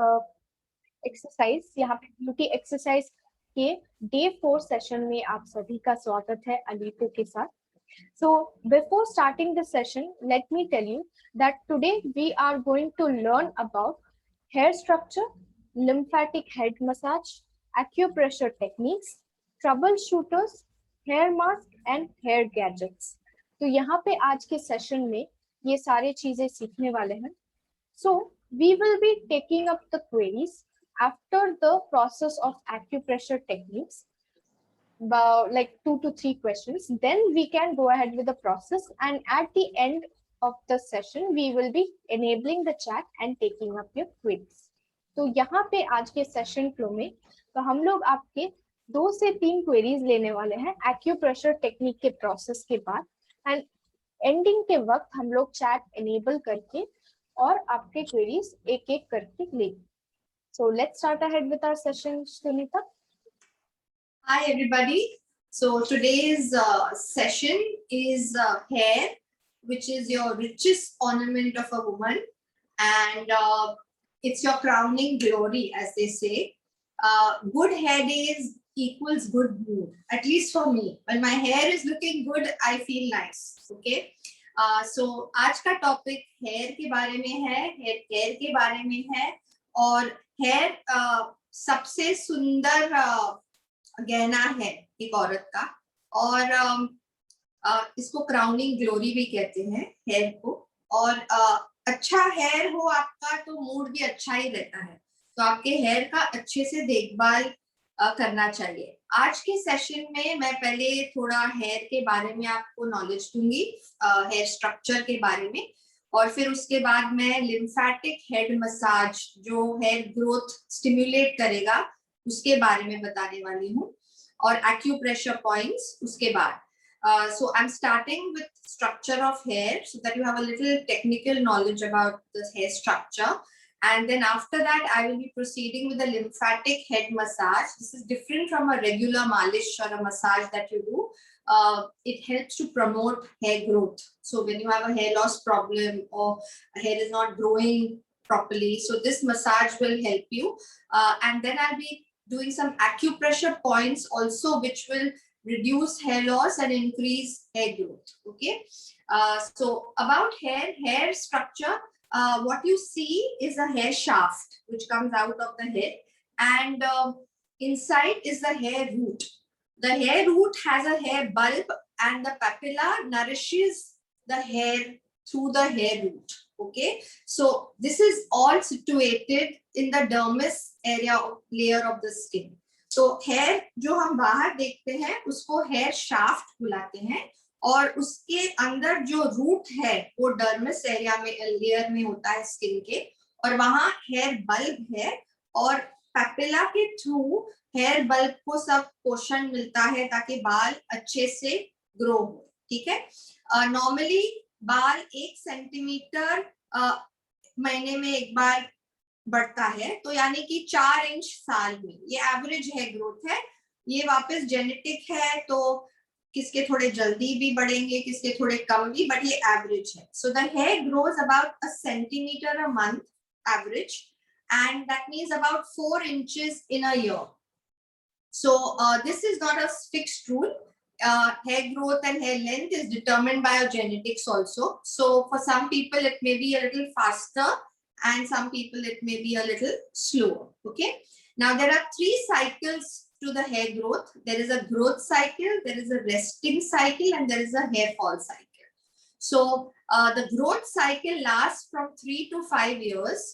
Exercise, यहाँ पे beauty exercise के डे 4 सेशन में आप सभी का स्वागत है अलीको के साथ. So before starting the session, let me tell you that today we are going to learn about hair structure, lymphatic head massage, acupressure techniques, troubleshooters, hair mask and hair gadgets. तो यहाँ पे आज के सेशन में ये सारे चीजें सीखने वाले हैं. So we will be taking up the queries after the process of acupressure techniques, about like 2 to 3 questions. Then we can go ahead with the process, and at the end of the session we will be enabling the chat and taking up your queries. तो यहाँ पे आज के session flow में तो हम लोग आपके 2 से 3 क्वेरीज लेने वाले हैं एक्यूप्रेशर टेक्निक के प्रोसेस के बाद, एंड एंडिंग के वक्त हम लोग चैट एनेबल करके और आपके क्वेरीज एक एक करके लेंगे. So let's start ahead with our session, Sunita. Hi everybody. So today's session is hair, which is your richest ornament of a woman, and it's your crowning glory, as they say. Good hair days equals good mood, at least for me. When my hair is looking good, I feel nice. Okay. So आज का topic hair के बारे में है, hair care के बारे में है, और हेयर सबसे सुंदर गहना है एक औरत का, और इसको क्राउनिंग ग्लोरी भी कहते हैं हेयर को. और अच्छा हेयर हो आपका तो मूड भी अच्छा ही रहता है, तो आपके हेयर का अच्छे से देखभाल करना चाहिए. आज के सेशन में मैं पहले थोड़ा हेयर के बारे में आपको नॉलेज दूंगी, हेयर स्ट्रक्चर के बारे में, और फिर उसके बाद मैं लिम्फेटिक हेड मसाज जो हेयर ग्रोथ स्टिम्युलेट करेगा उसके बारे में बताने वाली हूँ, और एक्यूप्रेशर पॉइंट्स उसके बाद. So I'm starting with structure of hair so that you have a little technical knowledge about the hair structure, and then after that I will be proceeding with the lymphatic head massage. This is different from a regular malish or a massage that you do. It helps to promote hair growth. So when you have a hair loss problem or hair is not growing properly, so this massage will help you. And then I'll be doing some acupressure points also, which will reduce hair loss and increase hair growth. Okay. So about hair structure, what you see is a hair shaft which comes out of the head, and inside is the hair root. The hair root has a hair bulb, and the papilla nourishes the hair through the hair root. Okay, so this is all situated in the dermis area of layer of the skin. तो hair जो हम बाहर देखते हैं उसको hair shaft बुलाते हैं, और उसके अंदर जो रूट है वो डर्मिस एरिया में लेयर में होता है स्किन के, और वहां हेयर बल्ब है, और पैपिला के थ्रू हेयर बल्ब को सब पोषण मिलता है ताकि बाल अच्छे से ग्रो हो. ठीक है. नॉर्मली बाल 1 सेंटीमीटर महीने में एक बार बढ़ता है, तो यानी कि 4 इंच साल में, ये एवरेज है ग्रोथ है. ये वापस जेनेटिक है, तो किसके थोड़े जल्दी भी बढ़ेंगे, किसके थोड़े कम भी, बट ये एवरेज है. So the hair grows about a centimetre a month average, and that means about 4 inches in a year. So this is not a fixed rule. Hair growth and hair length is determined by your genetics also. So for some people it may be a little faster, and some people it may be a little slower. Okay. Now there are 3 cycles to the hair growth. There is a growth cycle, there is a resting cycle, and there is a hair fall cycle. So the growth cycle lasts from 3 to 5 years,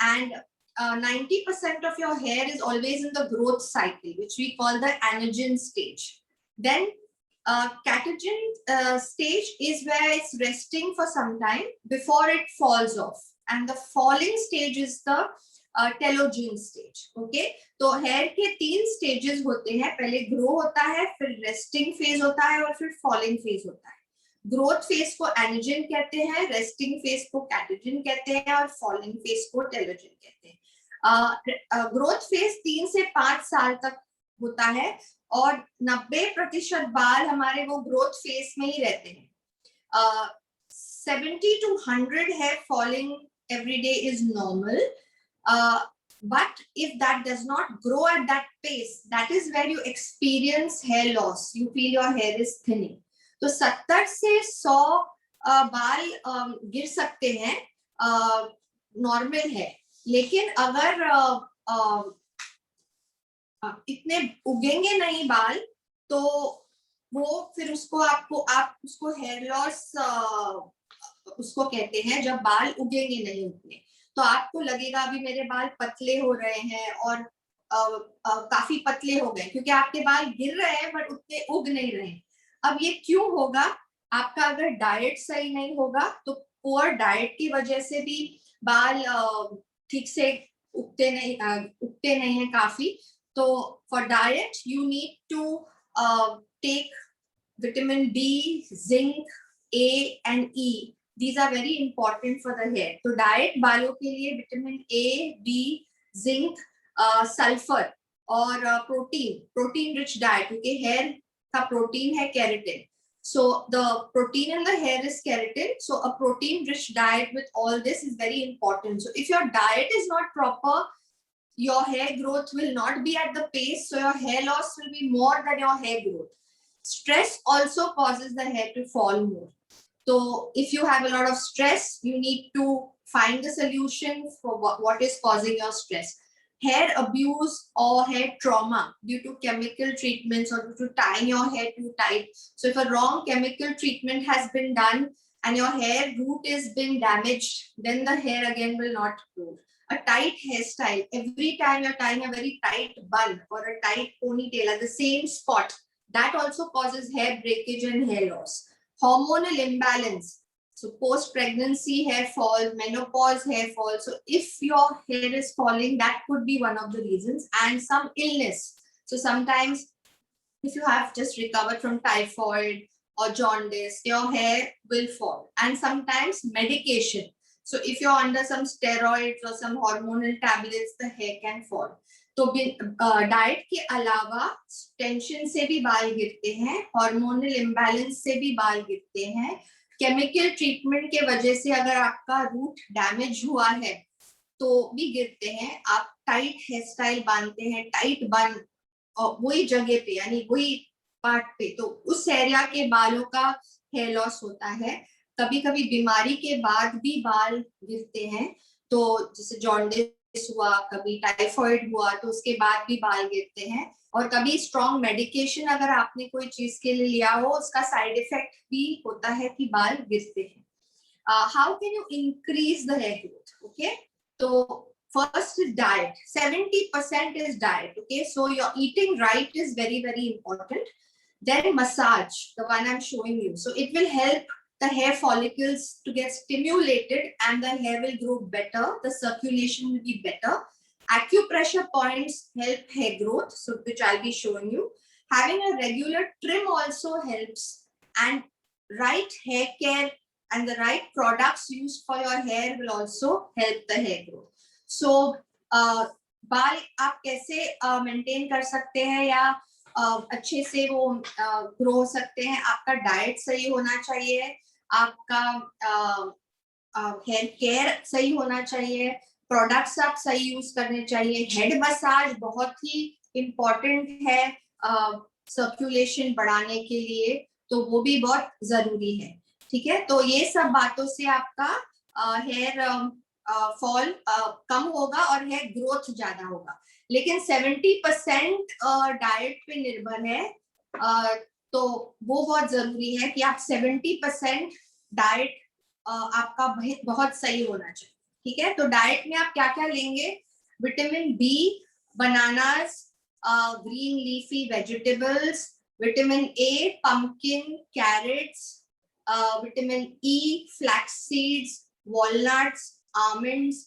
and 90% of your hair is always in the growth cycle, which we call the anagen stage. Then catagen stage is where it's resting for some time before it falls off, and the falling stage is the telogen stage. Okay, तो hair के 3 stages होते हैं. पहले grow होता है, फिर resting phase होता है, और फिर falling phase होता है. ग्रोथ फेज को एनर्जिन कहते हैं, रेस्टिंग फेज को कैटेजिन कहते हैं, और फॉलिंग फेज को टेलोजिन कहते हैं. ग्रोथ फेज 3 से 5 साल तक होता है, और 90% बाल हमारे वो ग्रोथ फेज में ही रहते हैं. 70 to 100 hair falling every day is normal. But if that does not grow at that pace, that is where you experience hair loss. You feel your hair is thinning. तो 70 से 100 बाल गिर सकते हैं, normal है. लेकिन अगर इतने उगेंगे नहीं बाल, तो वो फिर उसको आप उसको हेयर लॉस उसको कहते हैं, जब बाल उगेंगे नहीं उतने. तो आपको लगेगा अभी मेरे बाल पतले हो रहे हैं और काफी पतले हो गए, क्योंकि आपके बाल गिर रहे हैं बट उतने उग नहीं रहे. अब ये क्यों होगा? आपका अगर डाइट सही नहीं होगा, तो पुअर डाइट की वजह से भी बाल ठीक से उगते नहीं है काफी. तो for diet you need to take vitamin B, zinc, A and E. These are very important for the hair. तो डाइट बालों के लिए vitamin A, B, zinc, sulphur और प्रोटीन रिच डाइट, क्योंकि हेयर का प्रोटीन है keratin. So the protein in the hair is keratin. So a protein rich diet with all this is very important. So if your diet is not proper, your hair growth will not be at the pace. So your hair loss will be more than your hair growth. Stress also causes the hair to fall more. So if you have a lot of stress, you need to find the solution for what is causing your stress. Hair abuse or hair trauma due to chemical treatments or due to tying your hair too tight. So if a wrong chemical treatment has been done and your hair root is being damaged, then the hair again will not grow. A tight hairstyle, every time you're tying a very tight bun or a tight ponytail at the same spot, that also causes hair breakage and hair loss. Hormonal imbalance. So post-pregnancy hair fall, menopause hair fall. So if your hair is falling, that could be one of the reasons. And some illness. So sometimes if you have just recovered from typhoid or jaundice, your hair will fall. And sometimes medication. So if you're under some steroids or some hormonal tablets, the hair can fall. तो diet के अलावा tension से भी बाल गिरते हैं, hormonal imbalance से भी बाल गिरते हैं, केमिकल ट्रीटमेंट के वजह से अगर आपका रूट डैमेज हुआ है तो भी गिरते हैं. आप टाइट हेयर स्टाइल बांधते हैं, टाइट बन और वही जगह पे यानी वही पार्ट पे, तो उस एरिया के बालों का हेयर लॉस होता है. कभी कभी बीमारी के बाद भी बाल गिरते हैं, तो जैसे जॉन्डिस हुआ, कभी टाइफॉइड हुआ, तो उसके बाद भी बाल गिरते हैं. और कभी स्ट्रॉन्ग मेडिकेशन अगर आपने कोई चीज के लिए लिया हो, उसका साइड इफेक्ट भी होता है कि बाल गिरते हैं. How can you increase the hair growth? Okay, तो first is diet. 70% is diet. Okay, so your eating right is very, very important. Then massage, the one I'm showing you. So it will help the hair follicles to get stimulated and the hair will grow better. The circulation will be better. Acupressure points help hair growth, so which I'll be showing you. Having a regular trim also helps, and right hair care and the right products used for your hair will also help the hair growth. So बाल आप कैसे maintain कर सकते हैं या अच्छे से वो ग्रो हो सकते हैं? आपका डाइट सही होना चाहिए, आपका हेयर केयर सही होना चाहिए, प्रोडक्ट्स आप सही यूज करने चाहिए. हेड मसाज बहुत ही इम्पोर्टेंट है सर्कुलेशन बढ़ाने के लिए, तो वो भी बहुत जरूरी है. ठीक है, तो ये सब बातों से आपका हेयर फॉल कम होगा और हेयर ग्रोथ ज्यादा होगा. लेकिन 70% डाइट पे निर्भर है, तो वो बहुत जरूरी है कि आप 70% डाइट आपका बहुत सही होना चाहिए. ठीक है, तो डाइट में आप क्या क्या लेंगे? Vitamin B, bananas, green leafy vegetables, vitamin A, pumpkin, carrots, vitamin E, flax seeds, walnuts, almonds,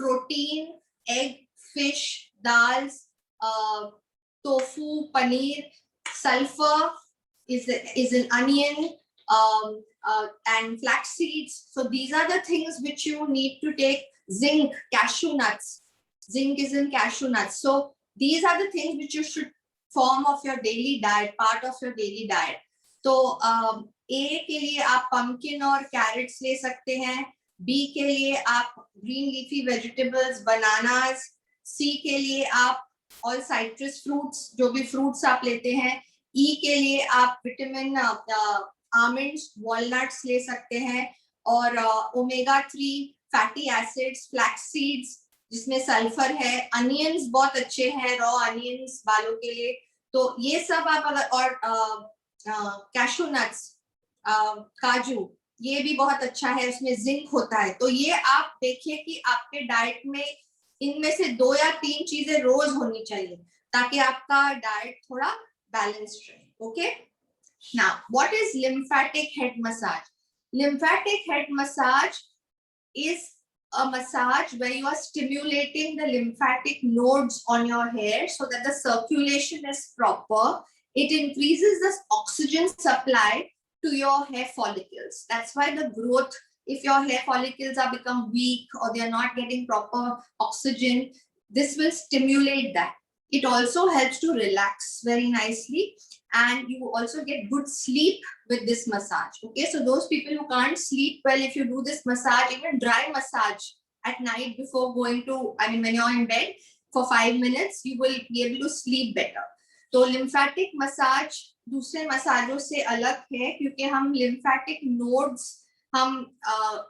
protein, egg, fish, dals, tofu, paneer. Sulfur is an onion, and flax seeds. So these are the things which you need to take. Zinc, cashew nuts. Zinc is in cashew nuts. So these are the things which you should form of your daily diet, part of your daily diet. तो A के लिए आप pumpkin और carrots ले सकते हैं. B के लिए आप green leafy vegetables, bananas, C के लिए आप ऑल साइट्रस फ्रूट्स, जो भी फ्रूट्स आप लेते हैं। E के लिए आप विटामिन आमंड्स, वॉलनट्स ले सकते हैं। और omega 3 fatty acids, flax seeds जिसमें सल्फर है। अनियंस बहुत अच्छे हैं, रॉ अनियंस बालों के लिए। तो ये सब आप अगर, और कैशू नट्स, काजू, ये भी बहुत अच्छा है, उसमें जिंक होता है। तो ये आप देखिए कि आपके डाइट में इनमें से 2 या 3 चीजें रोज होनी चाहिए, ताकि आपका डाइट थोड़ा बैलेंस्ड रहे। Okay, now what is lymphatic head massage? Lymphatic head massage is a massage where you are stimulating the lymphatic nodes on your hair so that the circulation is proper. It increases the oxygen supply to your hair follicles. That's why the growth, if your hair follicles are become weak or they are not getting proper oxygen, this will stimulate that. It also helps to relax very nicely, and you also get good sleep with this massage. Okay, so those people who can't sleep well, if you do this massage, even dry massage at night before going to, I mean when you're in bed for 5 minutes, you will be able to sleep better. तो lymphatic massage दूसरे मसाजों से अलग है, क्योंकि हम lymphatic nodes हम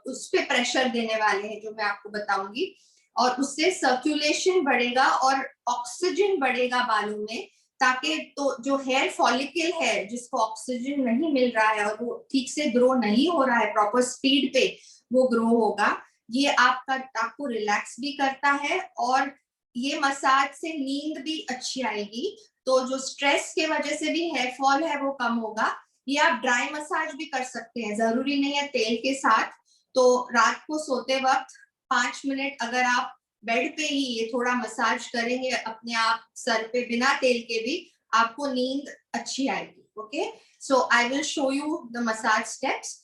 उस पे प्रेशर देने वाले हैं, जो मैं आपको बताऊंगी, और उससे सर्कुलेशन बढ़ेगा और ऑक्सीजन बढ़ेगा बालों में, ताकि तो जो हेयर फॉलिकल है जिसको ऑक्सीजन नहीं मिल रहा है और वो ठीक से ग्रो नहीं हो रहा है, प्रॉपर स्पीड पे वो ग्रो होगा। ये आपको रिलैक्स भी करता है, और ये मसाज से नींद भी अच्छी आएगी। तो जो स्ट्रेस के वजह से भी हेयर फॉल है वो कम होगा। ये आप ड्राई मसाज भी कर सकते हैं, जरूरी नहीं है तेल के साथ। तो रात को सोते वक्त 5 मिनट अगर आप बेड पे ही ये थोड़ा मसाज करेंगे अपने आप सर पे बिना तेल के भी, आपको नींद अच्छी आएगी। Okay, so I will show you the massage steps.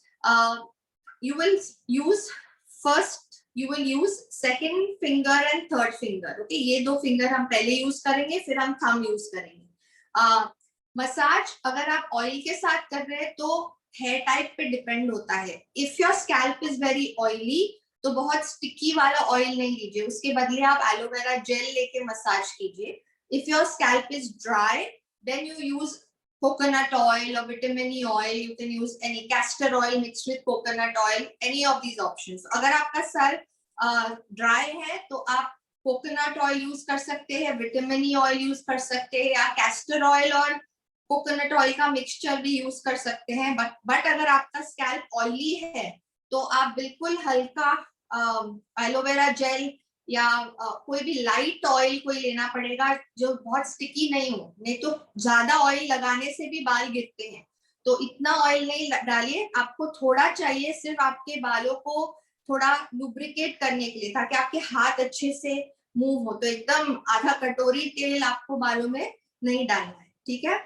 You will use first, you will use second finger and third finger. Okay, ये 2 फिंगर हम पहले यूज करेंगे, फिर हम थंब यूज करेंगे। मसाज अगर आप ऑयल के साथ कर रहे हैं तो हेयर टाइप पे डिपेंड होता है। If your scalp is very oily तो बहुत स्टिकी वाला ऑयल नहीं लीजिए, उसके बदले आप एलोवेरा जेल लेके मसाज कीजिए। If your scalp is dry then you use coconut oil or vitamin E oil. You can use any castor oil mixed with coconut oil, any of these options. अगर आपका sir dry है तो आप coconut oil use कर सकते हैं, vitamin E oil use कर सकते हैं, या कैस्टर ऑयल और कोकोनट ऑयल का मिक्सचर भी यूज कर सकते हैं। बट अगर आपका स्कैल्प ऑयली है तो आप बिल्कुल हल्का एलोवेरा जेल या कोई भी लाइट ऑयल कोई लेना पड़ेगा जो बहुत स्टिकी नहीं हो, नहीं तो ज्यादा ऑयल लगाने से भी बाल गिरते हैं। तो इतना ऑयल नहीं डालिए, आपको थोड़ा चाहिए सिर्फ आपके बालों को थोड़ा लुब्रिकेट करने के लिए, ताकि आपके हाथ अच्छे से मूव हो। तो एकदम आधा कटोरी तेल आपको बालों में नहीं डालना है, ठीक है।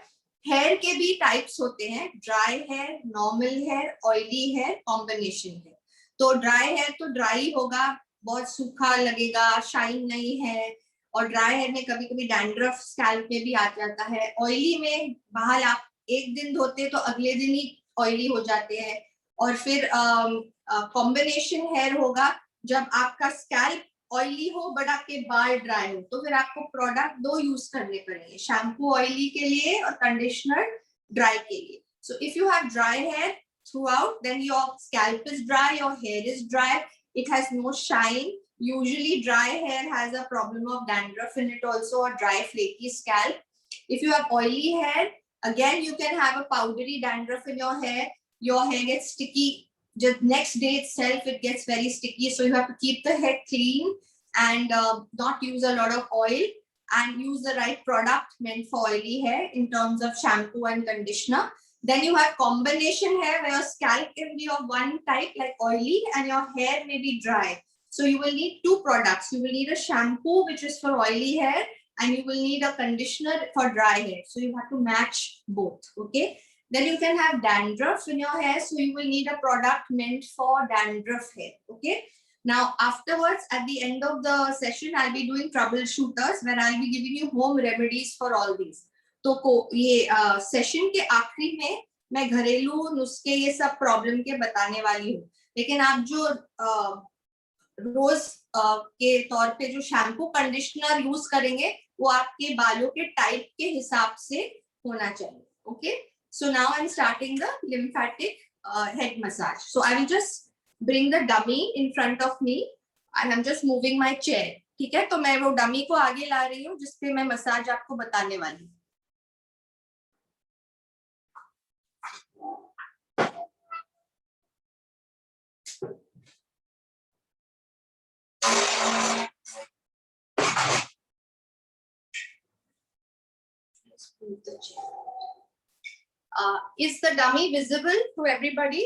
हेयर के भी टाइप्स होते हैं, dry hair, normal hair, oily hair, combination hair. तो ड्राई हेयर तो ड्राई होगा, बहुत सूखा लगेगा, शाइन नहीं है, और ड्राई हेयर में कभी कभी डैंड्रफ स्कैल्प में भी आ जाता है। ऑयली में बाल आप एक दिन धोते तो अगले दिन ही ऑयली हो जाते हैं। और फिर कॉम्बिनेशन हेयर होगा जब आपका स्कैल्प ऑयली हो बट आपके बाल ड्राई हो, तो फिर आपको प्रोडक्ट 2 यूज करने पड़ेंगे, शैम्पू ऑयली के लिए और कंडीशनर ड्राई के लिए। So if you have dry hair throughout, then your scalp is dry, your hair is dry, it has no shine. Usually dry hair has a problem of dandruff in it also, or dry flaky scalp. If you have oily hair, again you can have a powdery dandruff in your hair gets sticky. Just next day itself it gets very sticky, so you have to keep the hair clean and not use a lot of oil, and use the right product meant for oily hair in terms of shampoo and conditioner. Then you have combination hair where your scalp can be of one type like oily and your hair may be dry. So you will need 2 products. You will need a shampoo which is for oily hair, and you will need a conditioner for dry hair. So you have to match both. Okay. Then you can have dandruff in your hair. So you will need a product meant for dandruff hair. Okay. Now afterwards, at the end of the session, I'll be doing troubleshooters where I'll be giving you home remedies for all these. तो ये session के आखिरी में मैं घरेलू नुस्खे ये सब प्रॉब्लम के बताने वाली हूँ। लेकिन आप जो रोज के तौर पे जो शैम्पू कंडीशनर यूज करेंगे वो आपके बालों के टाइप के हिसाब से होना चाहिए. Okay, so now I am starting the lymphatic head massage. So I will just bring the dummy in front of me and I am just moving my chair. ठीक है, तो मैं वो डमी को आगे ला रही हूँ जिसपे मैं मसाज आपको बताने वाली हूँ. Is the dummy visible to everybody?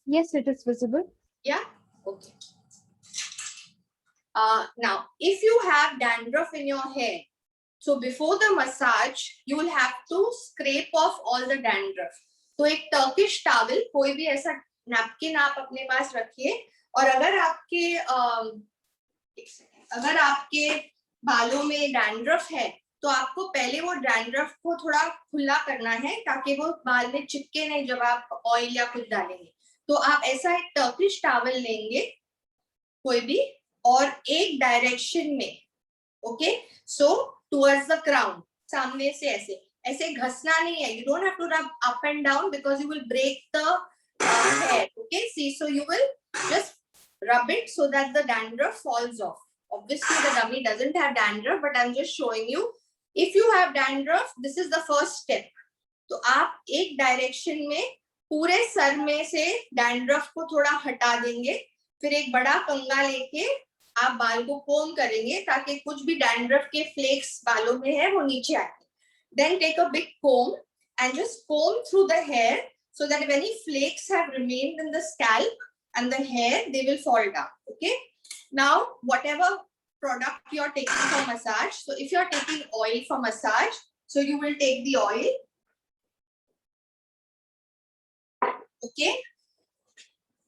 Yes, it is visible. Yeah. Okay. Now, if you have dandruff in your hair, so before the massage, you will have to scrape off all the dandruff. तो एक Turkish towel, कोई भी ऐसा napkin आप अपने पास रखिए, और अगर आपके बालों में डैंड्रफ है तो आपको पहले वो डैंड्रफ को थोड़ा खुला करना है ताकि वो बाल में चिपके नहीं जब आप ऑयल या कुछ डालेंगे. तो आप ऐसा एक टर्किश टॉवल लेंगे कोई भी, और एक डायरेक्शन में, okay, so towards the crown, सामने से ऐसे ऐसे घसना नहीं है. You don't have to rub up and down because you will break the hair. Okay, see, so you will just rub it so that the dandruff falls off. Obviously the dummy doesn't have dandruff, but I'm just showing you. If you have dandruff, this is the first step. तो आप एक direction में पूरे sir में से dandruff को थोड़ा हटा देंगे, फिर एक बड़ा कंघा लेके आप बाल को कोम करेंगे ताकि कुछ भी डैंड्रफ के फ्लेक्स बालों में है वो नीचे आए. Then take a big comb and just comb through the hair so that if any flakes have remained in the scalp and the hair, they will fall down. Okay. Now, whatever product you are taking for massage, so if you are taking oil for massage, so you will take the oil. Okay.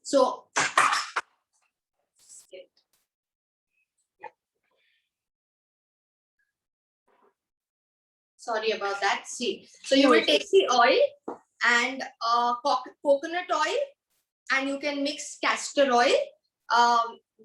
So sorry about that. See, so you will take the oil and coconut oil, and you can mix castor oil.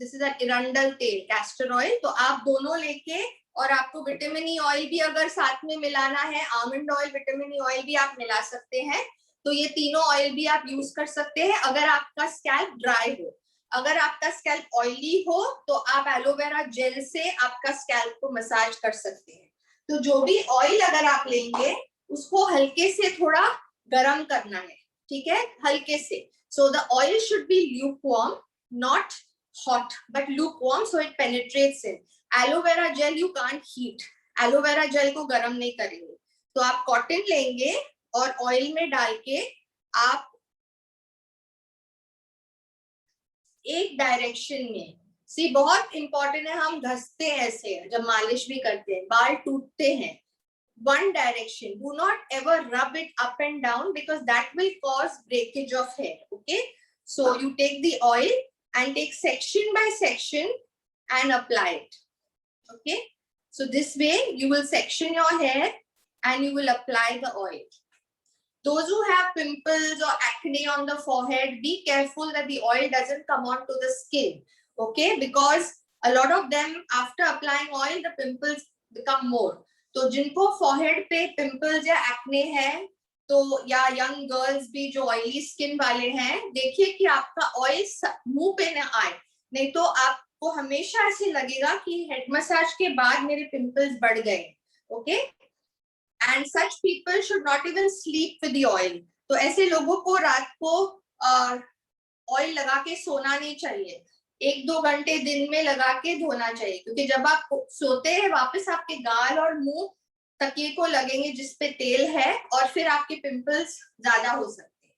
This is an Arundel tail castor oil. तो आप दोनों लेके, और आपको vitamin E oil भी अगर साथ में मिलाना है, almond oil, vitamin E oil भी आप मिला सकते हैं. तो ये तीनों ऑयल भी आप यूज कर सकते हैं अगर आपका स्कैल्प ड्राई हो. अगर आपका स्कैल्प ऑयली हो तो आप एलोवेरा जेल से आपका स्कैल्प को मसाज कर सकते हैं. तो जो भी ऑयल अगर आप लेंगे उसको हल्के से थोड़ा गरम करना है. ठीक है, हल्के से. So the oil should be lukewarm, not hot, but lukewarm so it penetrates in. Aloe vera gel you can't heat. Aloe vera gel को गरम नहीं करेंगे. तो आप कॉटन लेंगे और ऑयल में डाल के आप एक डायरेक्शन में, सी बहुत इंपॉर्टेंट है, हम घसते हैं ऐसे जब मालिश भी करते हैं, बाल टूटते हैं. One direction. Do not ever rub it up and down because that will cause breakage of hair. Okay. So you take the oil and take section by section and apply it. Okay. So this way you will section your hair and you will apply the oil. Those who have pimples or acne on the forehead, be careful that the oil doesn't come onto the skin. Okay. Because a lot of them, after applying oil, the pimples become more. तो जिनको forehead पे pimples या acne है, तो या young girls भी जो oily skin वाले हैं, देखिए कि आपका ऑयल मुंह पे ना आए, नहीं तो आपको हमेशा ऐसे लगेगा कि हेड मसाज के बाद मेरे पिंपल्स बढ़ गए. Okay, and such people should not even sleep with the oil. तो ऐसे लोगों को रात को ऑयल लगा के सोना नहीं चाहिए. 1-2 घंटे दिन में लगा के धोना चाहिए, क्योंकि जब आप सोते हैं वापस आपके गाल और मुंह तकिए को लगेंगे जिसपे तेल है, और फिर आपके पिंपल्स ज्यादा हो सकते हैं.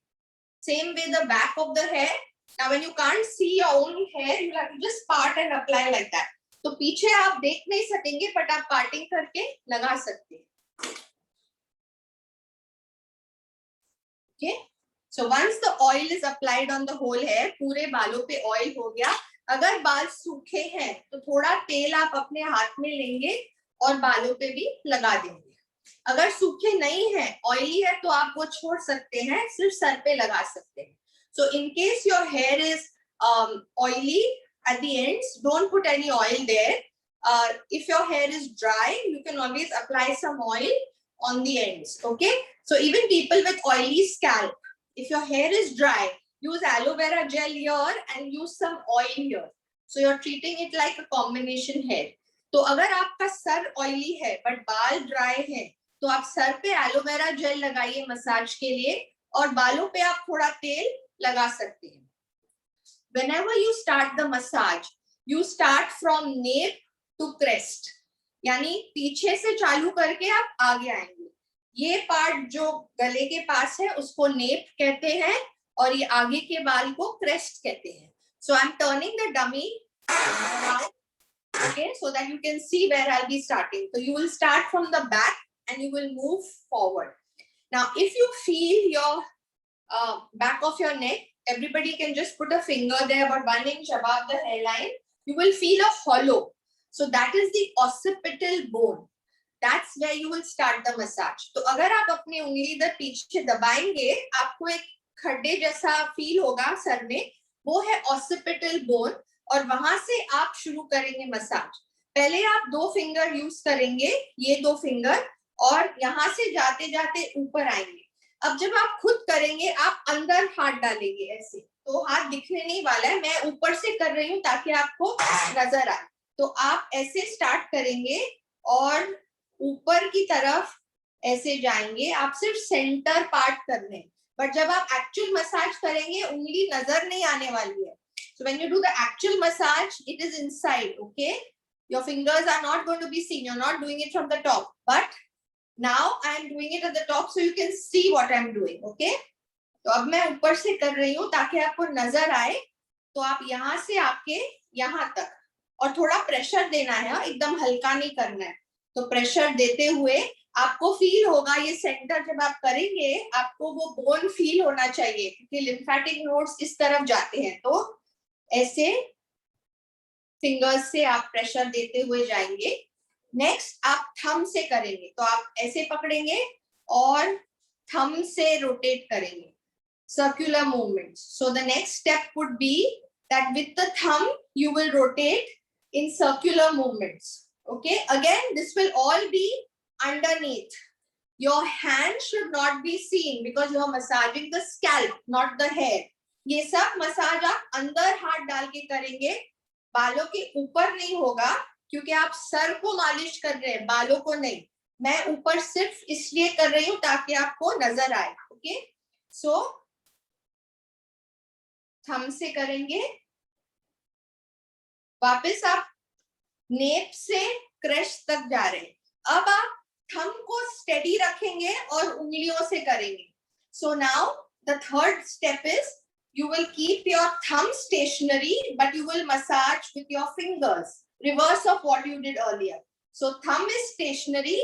Same way the back of the hair. Now when you can't see your own hair, you have to just part and apply like that. तो पीछे आप देख नहीं सकेंगे, बट आप पार्टिंग करके लगा सकते हैं. Okay, so once the oil is applied on the whole hair, पूरे बालों पे ऑयल हो गया. अगर बाल सूखे हैं तो थोड़ा तेल आप अपने हाथ में लेंगे और बालों पे भी लगा देंगे. अगर सूखे नहीं है, ऑयली है, तो आप वो छोड़ सकते हैं, सिर्फ सर पे लगा सकते हैं. So in case your hair is oily at the ends, don't put any oil there. If your hair is dry, you can always apply some oil on the ends. Okay, so even people with oily scalp, if your hair is dry, use aloe vera gel here and use some oil here. So you're treating it like a combination hair. तो अगर आपका sir oily है but बाल dry है, तो आप sir पे aloe vera gel लगाइए मसाज के लिए, और बालों पे आप थोड़ा तेल लगा सकते हैं. Whenever you start the massage, you start from nape to crest. यानी पीछे से चालू करके आप आगे आएंगे. ये पार्ट जो गले के पास है उसको नेप कहते हैं, और ये आगे के बाल को क्रेस्ट कहते हैं. So I'm turning the dummy around, okay, so that you can see where I'll be starting. So you will start from the back and you will move forward. Now, if you feel your back of your neck, everybody can just put a finger there about 1 inch above the hairline. You will feel a hollow. So that is the occipital bone. That's where you will start the massage. तो अगर आप अपनी उंगली इधर पीछे दबाएंगे, आपको एक खड्डे जैसा फील होगा सर में, वो है occipital bone, और वहां से आप शुरू करेंगे मसाज. पहले आप 2 फिंगर यूज करेंगे, ये 2 फिंगर, और यहाँ से जाते जाते ऊपर आएंगे. अब जब आप खुद करेंगे, आप अंदर हाथ डालेंगे ऐसे, तो हाथ दिखने नहीं वाला है. मैं ऊपर से कर रही हूँ ताकि आपको नजर आए. तो आप ऐसे स्टार्ट करेंगे और ऊपर की तरफ ऐसे जाएंगे. आप सिर्फ सेंटर पार्ट कर रहे हैं, बट जब आप एक्चुअल मसाज करेंगे, उंगली नजर नहीं आने वाली है. So when you do the actual massage, it is inside, okay? Your fingers are not going to be seen. You're not doing it from the top. But now I am doing it at the top so you can see what I'm doing, okay? तो अब मैं ऊपर से कर रही हूँ ताकि आपको नजर आए. तो आप यहाँ से आपके यहाँ तक, और थोड़ा प्रेशर देना है, एकदम हल्का नहीं करना है. तो प्रेशर देते हुए आपको फील होगा, ये सेंटर जब आप करेंगे आपको वो बोन फील होना चाहिए, क्योंकि लिम्फेटिक नोड्स इस तरफ जाते हैं. तो ऐसे फिंगर्स से आप प्रेशर देते हुए जाएंगे. नेक्स्ट आप थंब से करेंगे, तो आप ऐसे पकड़ेंगे और थंब से रोटेट करेंगे, circular movements. So the next step would be that with the thumb you will rotate in circular movements. Okay, again this will all be underneath. Your hand should not be seen because you are massaging the scalp, not the hair. ये सब massage आप अंदर हाथ डाल के करेंगे, बालों के ऊपर नहीं होगा, क्योंकि आप सर को मालिश कर रहे हैं, बालों को नहीं. मैं ऊपर सिर्फ इसलिए कर रही हूँ ताकि आपको नजर आए. ओके, सो थंब से करेंगे. वापस आप नेप से क्रेस्ट तक जा रहे हैं. अब आप थंब को स्टेडी रखेंगे और उंगलियों से करेंगे. So now the third step is you will keep your thumb stationary, but you will massage with your fingers, reverse of what you did earlier. So thumb is stationary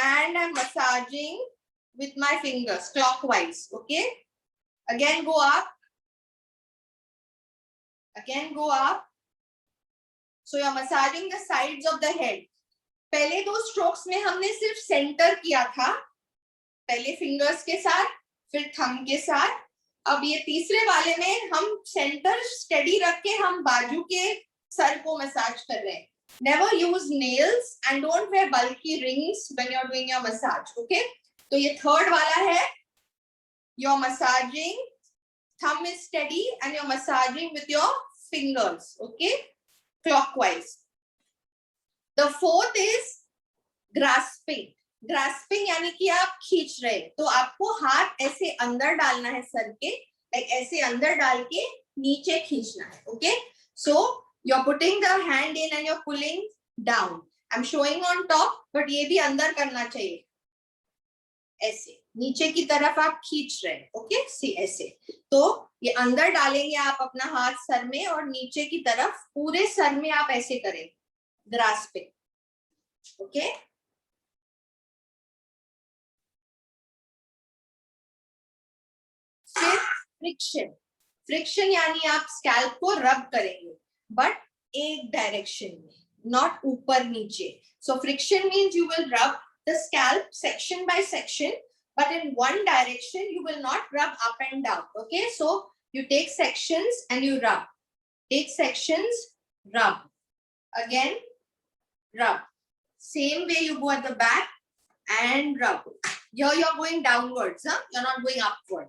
and I'm massaging with my fingers clockwise. Okay, again go up, again go up. So you're massaging the sides of the head. पहले 2 strokes में हमने सिर्फ centre किया था, पहले fingers के साथ, फिर थंब के साथ. अब ये तीसरे वाले में हम सेंटर स्टेडी रख के हम बाजू के सर को मसाज कर रहे हैं. Never use nails and don't wear bulky rings when you're doing your massage. Okay? तो ये थर्ड वाला है. You're massaging, thumb is steady and you're massaging with your fingers. Okay? Clockwise. The fourth is grasping. Grasping यानी कि आप खींच रहे, तो आपको हाथ ऐसे अंदर डालना है सर के, लाइक ऐसे अंदर डाल के नीचे खींचना है. Okay, so you are putting the hand in and you are pulling down. I am showing on top, but ये भी अंदर करना चाहिए. ऐसे नीचे की तरफ आप खींच रहे. ओके, सी ऐसे. तो ये अंदर डालेंगे आप अपना हाथ सर में, और नीचे की तरफ पूरे सर में आप ऐसे करें, ग्रास्पिंग. ओके, फिर फ्रिक्शन. फ्रिक्शन यानी आप स्कैल्प को रब करेंगे, बट एक डायरेक्शन में, नॉट ऊपर नीचे. So friction means you will रब the scalp section by section, but in one direction. You will not rub up and down. Okay, so you take sections and you rub. take sections, rub, again rub. Same way you go at the back and rub. Here you're going downwards, huh? You're not going upward,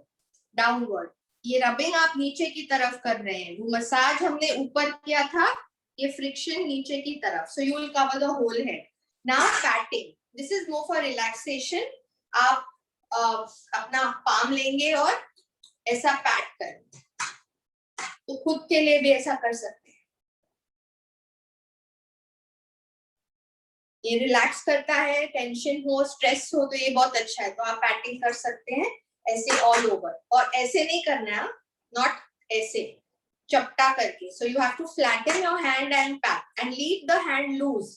downward. ये rubbing आप नीचे की तरफ कर रहे हैं, वो massage हमने ऊपर किया था, ये फ्रिक्शन नीचे की तरफ. So you will cover the whole head. Now patting. This is more for relaxation. आप अपना पाम लेंगे और ऐसा पैट करेंगे. तो खुद के लिए भी ऐसा कर सकते हैं. ये रिलैक्स करता है, टेंशन हो, स्ट्रेस हो तो ये बहुत अच्छा है. तो आप पैटिंग कर सकते हैं ऐसे ऑल ओवर. और ऐसे नहीं करना है, नॉट ऐसे चपटा करके. So you have to flatten your hand and pat and leave the hand loose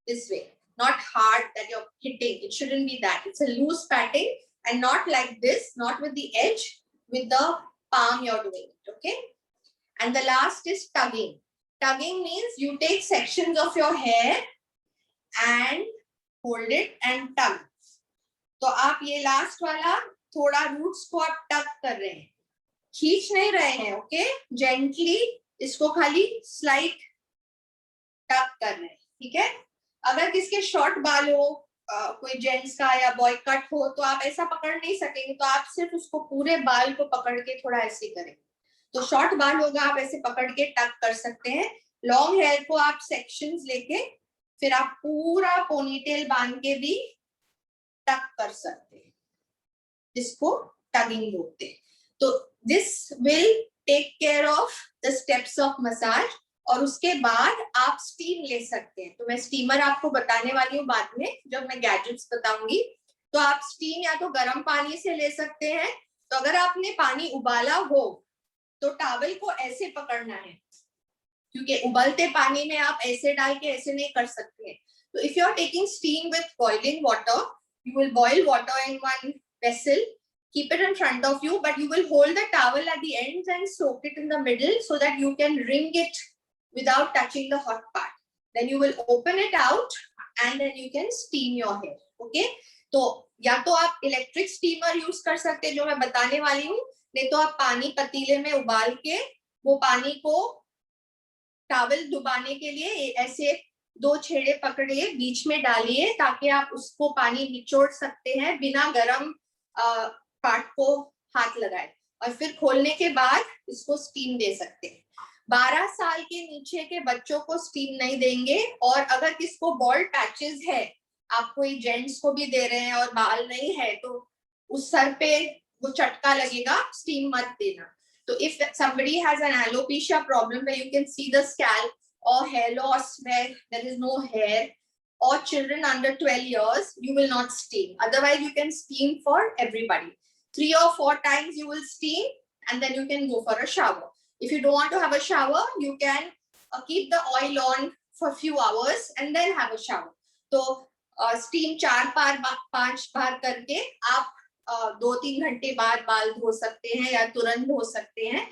this way, not hard that you're hitting. It shouldn't be that. It's a loose patting and not like this, not with the edge, with the palm you're doing it. Okay. And the last is tugging. Tugging means you take sections of your hair and hold it and tug. तो आप ये last वाला थोड़ा roots को आप टग कर रहे हैं, खींच नहीं रहे हैं. ओके, जेंटली इसको खाली स्लाइट टग कर रहे हैं. ठीक है. अगर किसके शॉर्ट बाल हो, कोई जेंट्स का या बॉय कट हो, तो आप ऐसा पकड़ नहीं सकेंगे. तो आप सिर्फ उसको पूरे बाल को पकड़ के थोड़ा ऐसे करेंगे. तो शॉर्ट बाल होगा, आप ऐसे पकड़ के टक कर सकते हैं. लॉन्ग हेयर को आप सेक्शंस लेके फिर आप पूरा पोनीटेल बांध के भी टक कर सकते हैं. इसको टगिंग बोलते हैं. तो this will take care of the steps of massage. और उसके बाद आप स्टीम ले सकते हैं. तो मैं स्टीमर आपको बताने वाली हूँ बाद में, जब मैं गैजेट्स बताऊंगी. तो आप स्टीम या तो गर्म पानी से ले सकते हैं. तो अगर आपने पानी उबाला हो तो टॉवल को ऐसे पकड़ना है, क्योंकि उबलते पानी में आप ऐसे डाल के ऐसे नहीं कर सकते. तो if you are taking steam with boiling water, you will boil water in one vessel, keep it in front of you, but you will hold the towel at the ends and soak it in the middle so that you can wring it without touching the hot part. Then you will open it out and then you can steam your hair. Okay. तो या तो आप electric steamer use कर सकते हैं जो मैं बताने वाली हूँ, नहीं तो आप पानी पतीले में उबाल के वो पानी को टॉवल डुबाने के लिए ऐसे 2 छेड़े पकड़िए, बीच में डालिए, ताकि आप उसको पानी निचोड़ सकते हैं बिना गरम पार्ट को हाथ लगाए. और फिर खोलने के बाद इसको स्टीम दे सकते हैं. 12 साल के नीचे के बच्चों को स्टीम नहीं देंगे. और अगर किसको बॉल्ड पैचेस है, आप कोई जेंट्स को भी दे रहे हैं और बाल नहीं है, तो उस सर पे वो चटका लगेगा, स्टीम मत देना. तो if somebody has an alopecia problem where you can see the scalp, or hair loss where there is no hair, or children under 12 years, you will not steam. Otherwise you can steam for everybody. 3 or 4 times you will steam and then you can go for a shower. If you don't want to have a shower, you can keep the oil on for a few hours and then have a shower. तो steam 4 बार 5 बार करके आप 2-3 घंटे बाद बाल धो सकते हैं या तुरंत धो सकते हैं.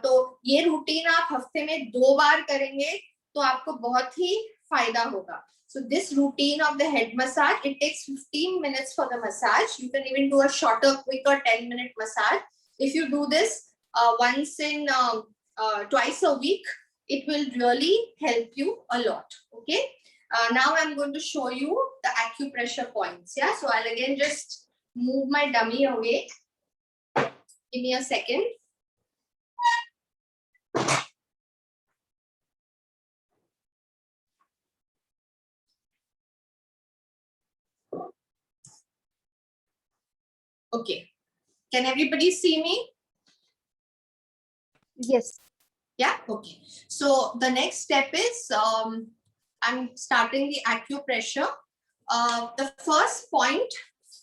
तो ये रूटीन आप हफ्ते में 2 बार करेंगे तो आपको बहुत ही फायदा होगा. So this routine of the head massage, it takes 15 minutes for the massage. You can even do a shorter, quicker 10-minute massage. If you do this once in twice a week, it will really help you a lot. Okay. Now I'm going to show you the acupressure points. Yeah. So I'll again just move my dummy away. Give me a second. Okay. Can everybody see me? Yes. Yeah. Okay. So the next step is I'm starting the acupressure. The first point,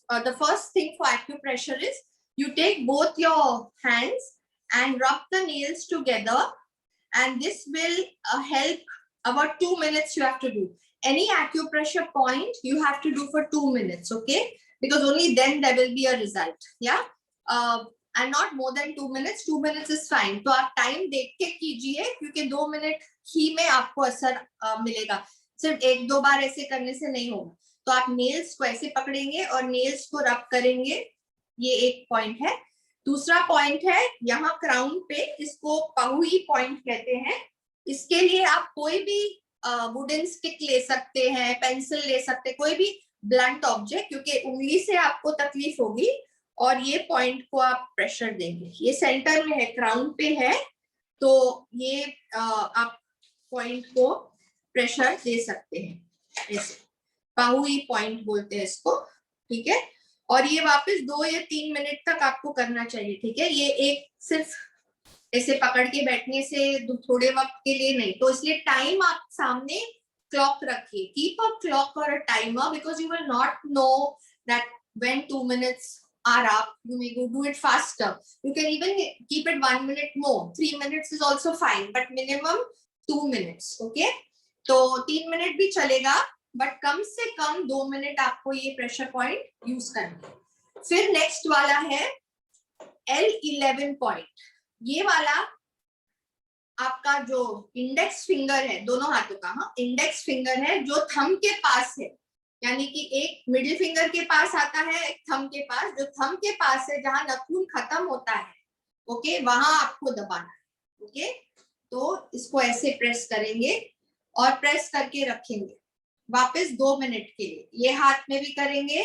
the first thing for acupressure is you take both your hands and rub the nails together, and this will help. About 2 minutes you have to do. Any acupressure point you have to do for 2 minutes, okay? Because only then there will be a result. Yeah. And not more than 2 minutes. 2 minutes is fine. तो आप time देख के कीजिए, क्योंकि 2 minute ही में आपको असर मिलेगा. सिर्फ 1-2 बार ऐसे करने से नहीं होगा. तो आप नेल्स को ऐसे पकड़ेंगे और नेल्स को रब करेंगे. ये एक पॉइंट है. दूसरा पॉइंट है यहाँ क्राउन पे, इसको पाहुई पॉइंट कहते हैं। इसके लिए आप कोई भी वुडन स्टिक ले सकते हैं, पेंसिल ले सकते हैं, कोई भी ब्लंट ऑब्जेक्ट, क्योंकि उंगली से आपको तकलीफ होगी और ये पॉइंट को आप प्रेशर देंगे। ये सेंटर में है, क्राउन पे है, तो ये आप पॉइंट को प्रेशर दे सकते हैं, ऐसे पाहुई पॉइंट बोलते हैं इसको, ठीक है। और ये वापस 2 या 3 मिनट तक आपको करना चाहिए, ठीक है। ये एक सिर्फ ऐसे पकड़ के बैठने से थोड़े वक्त के लिए नहीं, तो इसलिए टाइम आप सामने क्लॉक रखिए, कीप अ क्लॉक और a timer, because you will not know that when 2 minutes are up, you may go do it faster. You can even keep it 1 minute more. 3 minutes is also fine, but minimum 2 minutes. Okay, तो 3 minute भी चलेगा, but कम से कम 2 minute आपको ये pressure point use करना है। फिर next वाला है L11 पॉइंट। ये वाला आपका जो इंडेक्स फिंगर है, दोनों हाथों का, हाँ, इंडेक्स फिंगर है जो थंब के पास है, यानी कि एक मिडिल फिंगर के पास आता है, एक थंब के पास, जो थंब के पास है जहां नाखून खत्म होता है, ओके, वहां आपको दबाना है। ओके, तो इसको ऐसे प्रेस करेंगे और प्रेस करके रखेंगे वापस 2 मिनट के लिए। ये हाथ में भी करेंगे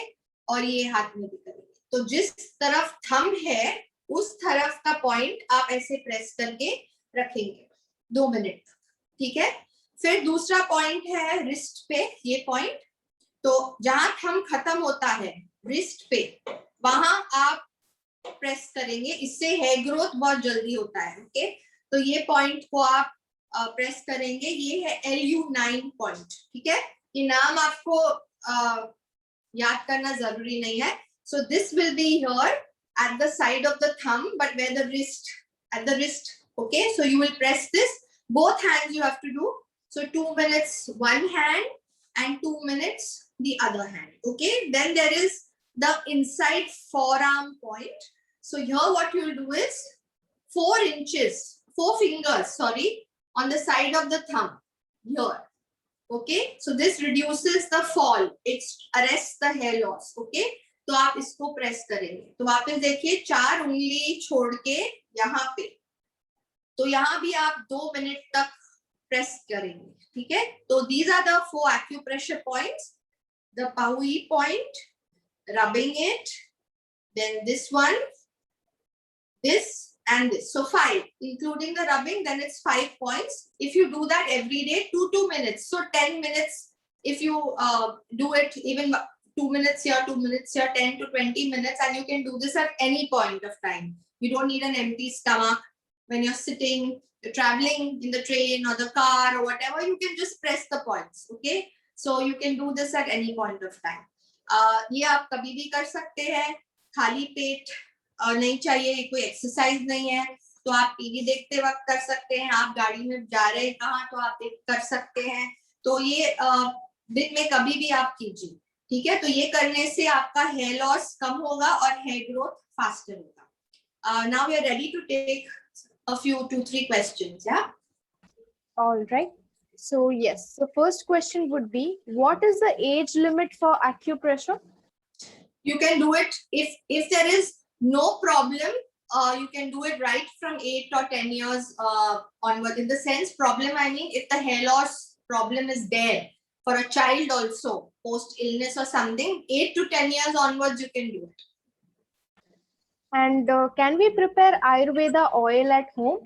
और ये हाथ में भी करेंगे, तो जिस तरफ थंब है उस तरफ का पॉइंट आप ऐसे प्रेस करके रखेंगे 2 मिनट, ठीक है। फिर दूसरा पॉइंट है रिस्ट पे, ये पॉइंट, तो जहां थंब खत्म होता है रिस्ट पे, वहां आप प्रेस करेंगे, इससे हेयर ग्रोथ बहुत जल्दी होता है। ओके, तो ये पॉइंट को आप प्रेस करेंगे, ये है LU9 पॉइंट, ठीक है। ये नाम आपको याद करना जरूरी नहीं है। So this will be here at the side of the thumb, but where the wrist, at the wrist. Okay, so you will press this, both hands you have to do. So 2 minutes one hand and 2 minutes the other hand. Okay, then there is the inside forearm point. So here what you will do is 4 inches, 4 fingers, sorry, on the side of the thumb here. Okay, so this reduces the fall, it arrests the hair loss. Okay, तो आप इसको press करेंगे, तो वापस देखिए 4 उंगली छोड़ के यहाँ पे, तो यहाँ भी आप 2 मिनट तक प्रेस करेंगे, ठीक है। तो these are the 4 acupressure points, the Pahui point, rubbing it, then this one, this and this, so 5 including the rubbing, then it's 5 points. If you do that every day, 2 minutes, so 10 minutes. If you do it even 2 minutes here, 2 minutes here, 10 to 20 minutes, and you can do this at any point of time. You don't need an empty stomach when you're sitting, you're traveling in the train or the car or whatever. You can just press the points. Okay, so you can do this at any point of time. ये आप कभी भी कर सकते हैं, खाली पेट नहीं चाहिए, कोई एक्सरसाइज नहीं है, तो आप टीवी देखते वक्त कर सकते हैं, आप गाड़ी में जा रहे हैं कहाँ, तो आप कर सकते हैं। तो ये दिन में कभी भी आप कीजिए, ठीक है। तो ये करने से आपका हेयर लॉस कम होगा और हेयर ग्रोथ फास्टर होगा। Now we are ready to take a few 2-3 questions. Yeah, All right, so yes, the first question would be, what is the age limit for acupressure? you can do it if there is no problem. You can do it right from 8 or 10 years onward. In the sense problem, I mean, if the hair loss problem is there for a child also post illness or something, 8 to 10 years onwards you can do it. And can we prepare Ayurveda oil at home?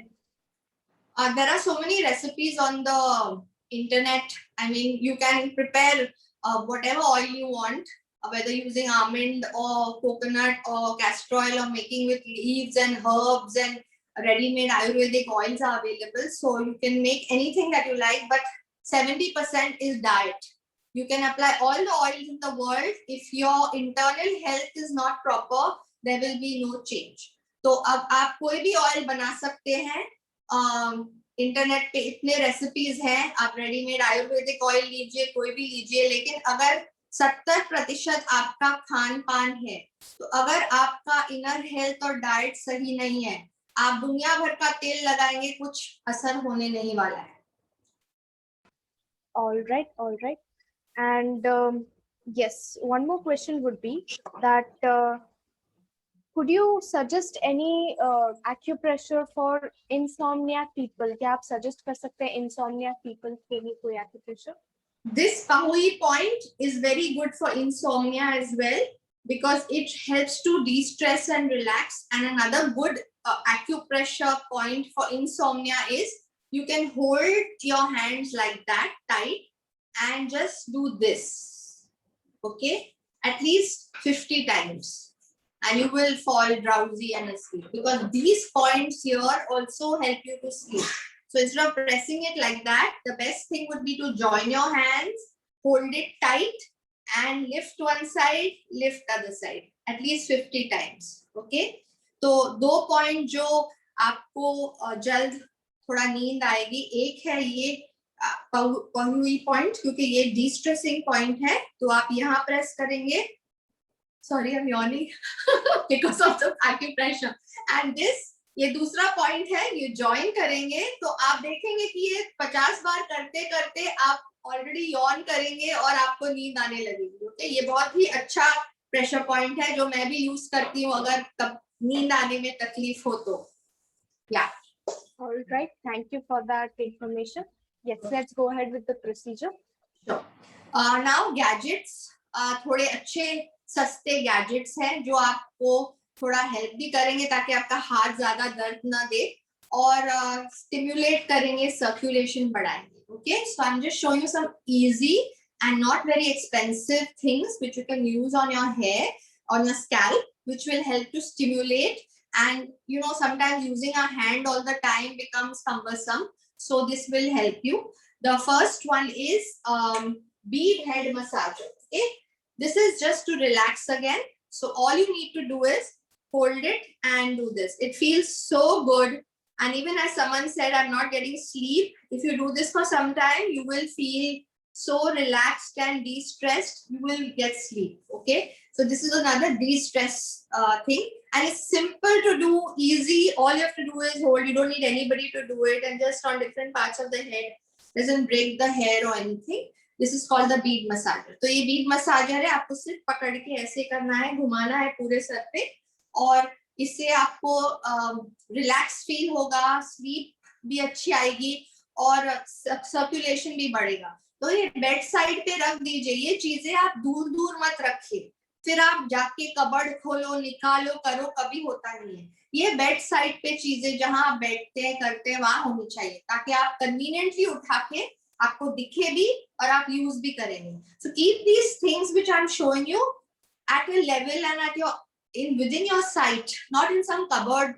There are so many recipes on the internet. I mean, you can prepare whatever oil you want, whether using almond or coconut or castor oil, or making with leaves and herbs, and ready-made Ayurvedic oils are available. So you can make anything that you like, but 70% is diet. You can apply all the oils in the world. If your internal health is not proper, there will be no change. तो अब आप कोई भी oil बना सकते हैं, internet पे इतने रेसिपीज हैं, आप रेडीमेड आयुर्वेदिक ऑयल लीजिए, कोई भी लीजिए, लेकिन अगर 70% आपका खान पान है, तो अगर आपका इनर हेल्थ और डाइट सही नहीं है, आप दुनिया भर का तेल लगाएंगे, कुछ असर होने नहीं वाला है। All right, and yes, one more question would be that could you suggest any acupressure for insomnia people? क्या आप suggest कर सकते हैं insomnia people के लिए कोई acupressure? This Pahui point is very good for insomnia as well because it helps to de-stress and relax. And another good acupressure point for insomnia is you can hold your hands like that tight and just do this, okay, at least 50 times, and you will fall drowsy and asleep because these points here also help you to sleep. So instead of pressing it like that, the best thing would be to join your hands, hold it tight, and lift one side, lift other side, at least 50 times. Okay? तो दो point जो आपको जल्द थोड़ा नींद आएगी, एक है ये पहुई पॉइंट, क्योंकि ये डिस्ट्रेसिंग पॉइंट है, तो आप यहाँ प्रेस करेंगे. Sorry, I'm yawning because of the acupressure. And this, ये दूसरा पॉइंट है, ये ज्वाइन करेंगे तो आप देखेंगे कि ये 50 बार करते करते आप ऑलरेडी यॉन करेंगे और आपको नींद आने लगेगी. ओके, ये बहुत ही अच्छा प्रेशर पॉइंट है जो मैं भी यूज करती हूँ अगर नींद आने में तकलीफ हो तो. या All right, thank you for that information. Yes, let's go ahead with the procedure. Now gadgets, थोड़े अच्छे सस्ते गैजेट्स हैं जो आपको थोड़ा हेल्प भी करेंगे ताकि आपका हाथ ज्यादा दर्द ना दे और स्टिमुलेट करेंगे, सर्कुलेशन बढ़ाएंगे. Okay, so I am just showing you some easy and not very expensive things which you can use on your hair, on your scalp, which will help to stimulate. And you know, sometimes using our hand all the time becomes cumbersome, so this will help you. The first one is bead head massager. Okay, this is just to relax again. So all you need to do is hold it and do this. It feels so good. And even as someone said, I'm not getting sleep. If you do this for some time, you will feel so relaxed and de-stressed. You will get sleep. Okay. So this is another de-stress thing. And it's simple to do, easy. All you have to do is hold. You don't need anybody to do it. And just on different parts of the head. Doesn't break the hair or anything. This is called the bead massager. तो ये bead massager है, आपको सिर्फ पकड़ के ऐसे करना है, घुमाना है पूरे सर पे, और इससे आपको रिलैक्स फील होगा, स्लीप भी अच्छी आएगी और सर्कुलेशन भी बढ़ेगा. तो ये बेड साइड पे रख दीजिए. ये चीजें आप दूर दूर मत रखिए, फिर आप जाके कबर्ड खोलो, निकालो, करो, कभी होता नहीं है. ये बेड साइड पे चीजें जहां आप बैठते हैं, करते हैं, वहां होनी चाहिए ताकि आप कन्वीनियंटली उठा के आपको दिखे भी और आप यूज भी करेंगे. So keep these things which I'm showing you at a level and at your within your sight, not in some cupboard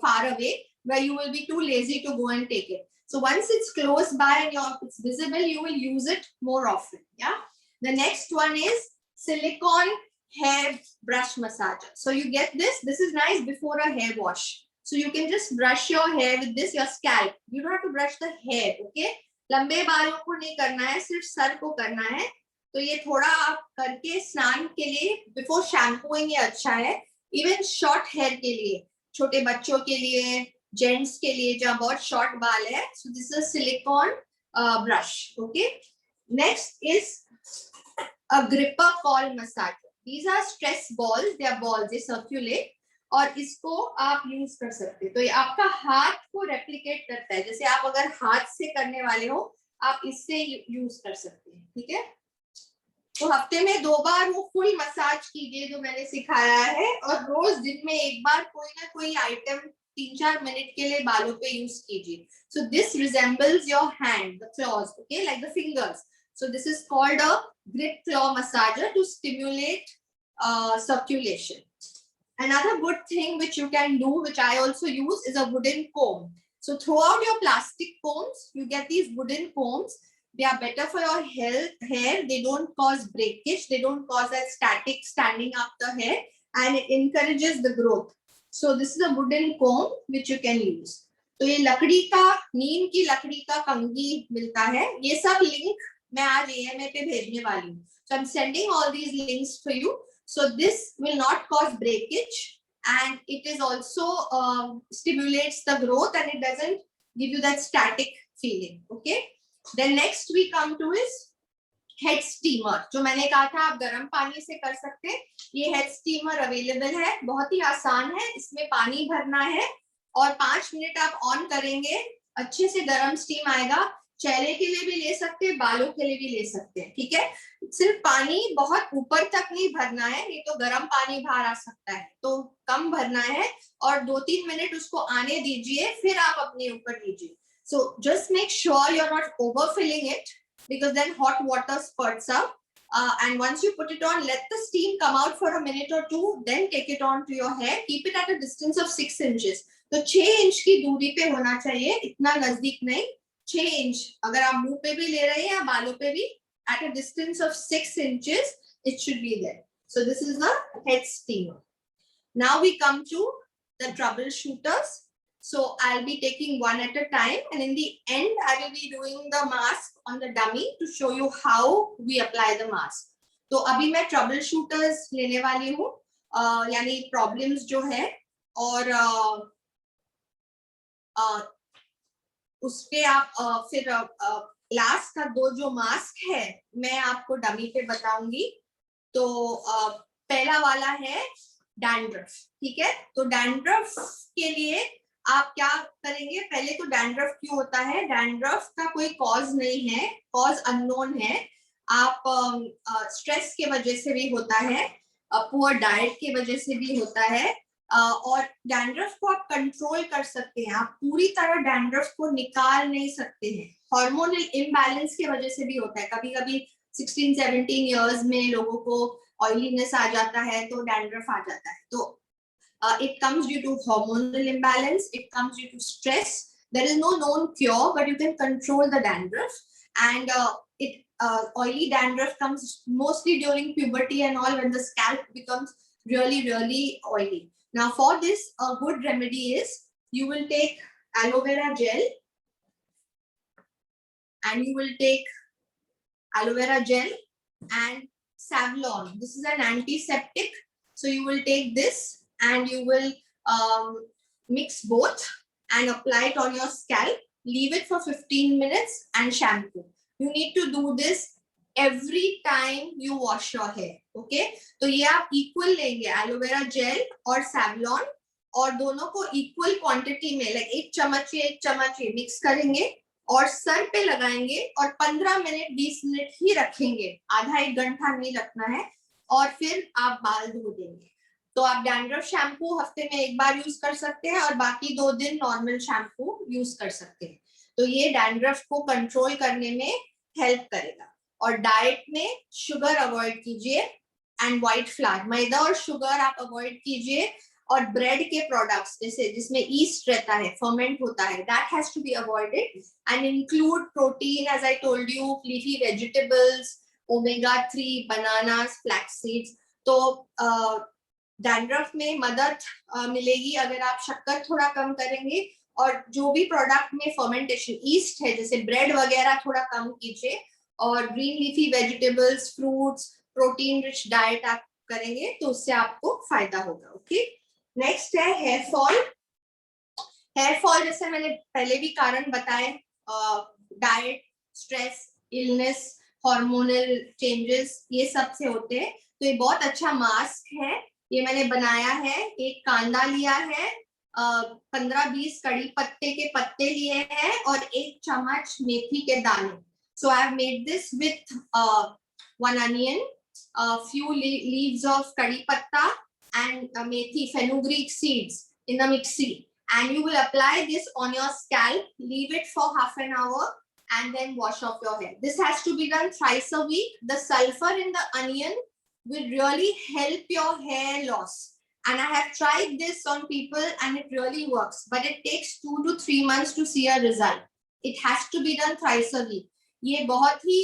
far away where you will be too lazy to go and take it. So once it's close by and it's visible, you will use it more often. Yeah. The next one is silicone hair brush massager. So you get this. This is nice before a hair wash. So you can just brush your hair with this, your scalp. You don't have to brush the hair. Okay. लंबे बालों को नहीं करना है, सिर्फ sir को करना है. तो ये थोड़ा आप करके स्नान के लिए बिफोर शैम्पूइंग ये अच्छा है. इवन शॉर्ट हेयर के लिए, छोटे बच्चों के लिए, जेंट्स के लिए जहाँ बहुत शॉर्ट बाल है. So this is silicone brush. Okay, next is a gripper call massager. These are stress balls, they are balls, they circulate, और इसको आप यूज कर सकते हैं. तो ये आपका हाथ को रेप्लिकेट करता है. जैसे आप अगर हाथ से करने वाले हो, आप इससे यूज कर सकते हैं. ठीक है, तो हफ्ते में 2 बार वो फुल मसाज कीजिए जो मैंने सिखाया है, और रोज दिन में 1 बार कोई ना कोई आइटम 3-4 मिनट के लिए बालों पे यूज कीजिए. So this resembles your hand, the claws, okay, like the fingers. So this is called a grip claw massager to stimulate circulation. Another good thing which you can do, which I also use, is a wooden comb. So throw out your plastic combs. You get these wooden combs. They are better for your hair. They don't cause breakage. They don't cause that static standing up the hair, and it encourages the growth. So this is a wooden comb which you can use. तो ये लकड़ी का, नीम की लकड़ी का कंघी मिलता है. ये सब लिंक मैं आज AMA पे भेजने वाली हूँ. So I'm sending all these links for you. So this will not cause breakage, and it is also stimulates the growth, and it doesn't give you that static feeling. Okay. Then next we come to is head steamer, जो मैंने कहा था आप गर्म पानी से कर सकते हैं, ये हेड स्टीमर अवेलेबल है, बहुत ही आसान है। इसमें पानी भरना है और 5 मिनट आप ऑन करेंगे, अच्छे से गर्म स्टीम आएगा। चेहरे के लिए भी ले सकते हैं, बालों के लिए भी ले सकते हैं, ठीक है। सिर्फ पानी बहुत ऊपर तक नहीं भरना है, नहीं तो गर्म पानी बाहर आ सकता है, तो कम भरना है और 2-3 मिनट उसको आने दीजिए, फिर आप अपने ऊपर लीजिए। So just make sure you're not overfilling it, because then hot water spurts out. And once you put it on, let the steam come out for a minute or two, then take it on to your hair. Keep it at a distance of 6 inches. तो 6 inch की दूरी पे होना चाहिए, इतना नजदीक नहीं, 6 inch. अगर आप मुंह पे भी ले रहे हैं या बालों पे भी, at a distance of 6 inches, it should be there. So this is the head steamer. Now we come to the troubleshooters. So I'll be taking one at a time, and in the end I will be doing the mask on the dummy to show you how we apply the mask. तो अभी मैं trouble shooters लेने वाली हूँ, यानी problems जो है, और उसके आप फिर लास्ट का 2 जो मास्क है मैं आपको डमी पे बताऊंगी। तो पहला वाला है डैंड्रफ, ठीक है। तो डैंड्रफ के लिए आप क्या करेंगे, पहले तो डैंड्रफ क्यों होता है, डैंड्रफ का कोई कॉज नहीं है, कॉज अननोन है। आप स्ट्रेस के वजह से भी होता है, पुअर डाइट के वजह से भी होता है, और डैंड्रफ को आप कंट्रोल कर सकते हैं, आप पूरी तरह डैंड्रफ को निकाल नहीं सकते हैं। हार्मोनल इम्बैलेंस की वजह से भी होता है, कभी कभी 16-17 इयर्स में लोगों को ऑयलीनेस आ जाता है, तो डैंड्रफ आ जाता है। तो it comes due to hormonal imbalance, it comes due to stress. There is no known cure, but you can control the dandruff. And oily dandruff comes mostly during puberty and all, when the scalp becomes really oily. Now for this, a good remedy is, you will take aloe vera gel, and you will take aloe vera gel and Savlon. This is an antiseptic, so you will take this and you will mix both and apply it on your scalp. Leave it for 15 minutes and shampoo. You need to do this every time you wash your hair. Okay? तो ये आप equal लेंगे, aloe vera gel और Savlon, और दोनों को equal quantity में, like 1 चम्मच ये mix करेंगे और सर पे लगाएंगे और 15 मिनट 20 मिनट ही रखेंगे, आधा 1 घंटा नहीं रखना है, और फिर आप बाल धो देंगे। तो आप डैंड्रफ शैम्पू हफ्ते में 1 बार यूज कर सकते हैं और बाकी 2 दिन नॉर्मल शैम्पू यूज कर सकते हैं। तो ये डैंड्रफ को कंट्रोल करने में हेल्प करेगा। और डाइट में शुगर अवॉइड कीजिए, एंड व्हाइट फ्लावर, मैदा और शुगर आप अवॉइड कीजिए, और ब्रेड के प्रोडक्ट्स जैसे जिसमें ईस्ट रहता है, फर्मेंट होता है, that has to be avoided, and include protein, as I told you, leafy vegetables, omega 3, bananas, flax seeds. तो डैंड्रफ में मदद मिलेगी अगर आप शक्कर थोड़ा कम करेंगे, और जो भी प्रोडक्ट में फर्मेंटेशन ईस्ट है, जैसे ब्रेड वगैरह, थोड़ा कम कीजिए, और green leafy vegetables, fruits, protein rich diet आप करेंगे तो उससे आपको फायदा होगा। ओके, नेक्स्ट है हेयर फॉल। हेयर फॉल जैसे मैंने पहले भी कारण बताए, diet, stress, illness, hormonal changes, ये सब से होते हैं। तो ये बहुत अच्छा मास्क है, ये मैंने बनाया है। एक कांदा लिया है, 15-20 कड़ी पत्ते के पत्ते लिए हैं, और 1 चम्मच मेथी के दाने। So I have made this with 1 onion, few leaves of कड़ी पत्ता, and methi, fenugreek seeds in the mixie, and you will apply this on your scalp, leave it for half an hour, and then wash off your hair. This has to be done thrice a week. The sulfur in the onion will really help your hair loss, and I have tried this on people and it really works, but it takes 2 to 3 months to see a result. It has to be done thrice a week. ये बहुत ही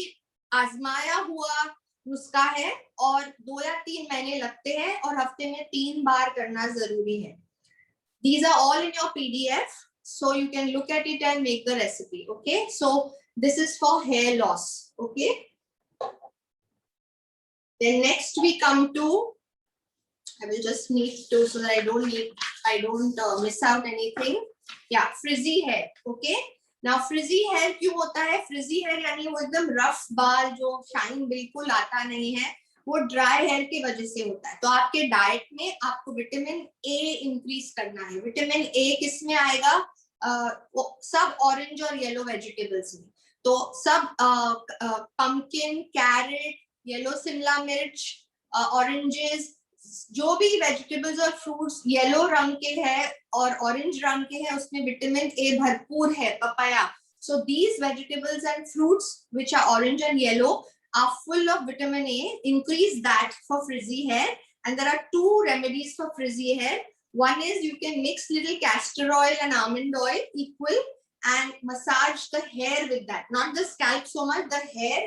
आजमाया हुआ नुस्खा है, और 2 या 3 महीने लगते हैं, और हफ्ते में 3 बार करना जरूरी है। These are all in your PDF, so you can look at it and make the recipe. Okay, so this is for hair loss. Okay, then next we come to, I will just need to, so that I don't miss out anything. Yeah, frizzy hair. Okay, ना फ्रिजी hair क्यों होता है? फ्रिजी hair यानी वो एकदम rough बाल जो shine बिल्कुल आता नहीं है, वो ड्राई हेयर की वजह से होता है। तो आपके डाइट में आपको विटामिन ए इंक्रीज करना है। विटामिन ए किस में आएगा? सब ऑरेंज और येलो वेजिटेबल्स में। तो सब पम्पकिन, कैरेट, येलो शिमला मिर्च, ऑरेंजेस, जो भी वेजिटेबल्स और फ्रूट्स येलो रंग के हैं और ऑरेंज रंग के हैं, उसमें विटामिन ए भरपूर है। Papaya, so these vegetables and fruits which are orange and yellow are full of vitamin A. Increase that for frizzy hair, and there are two remedies for frizzy hair. One is you can mix little castor oil and almond oil equal and massage the hair with that, not the scalp so much, the hair.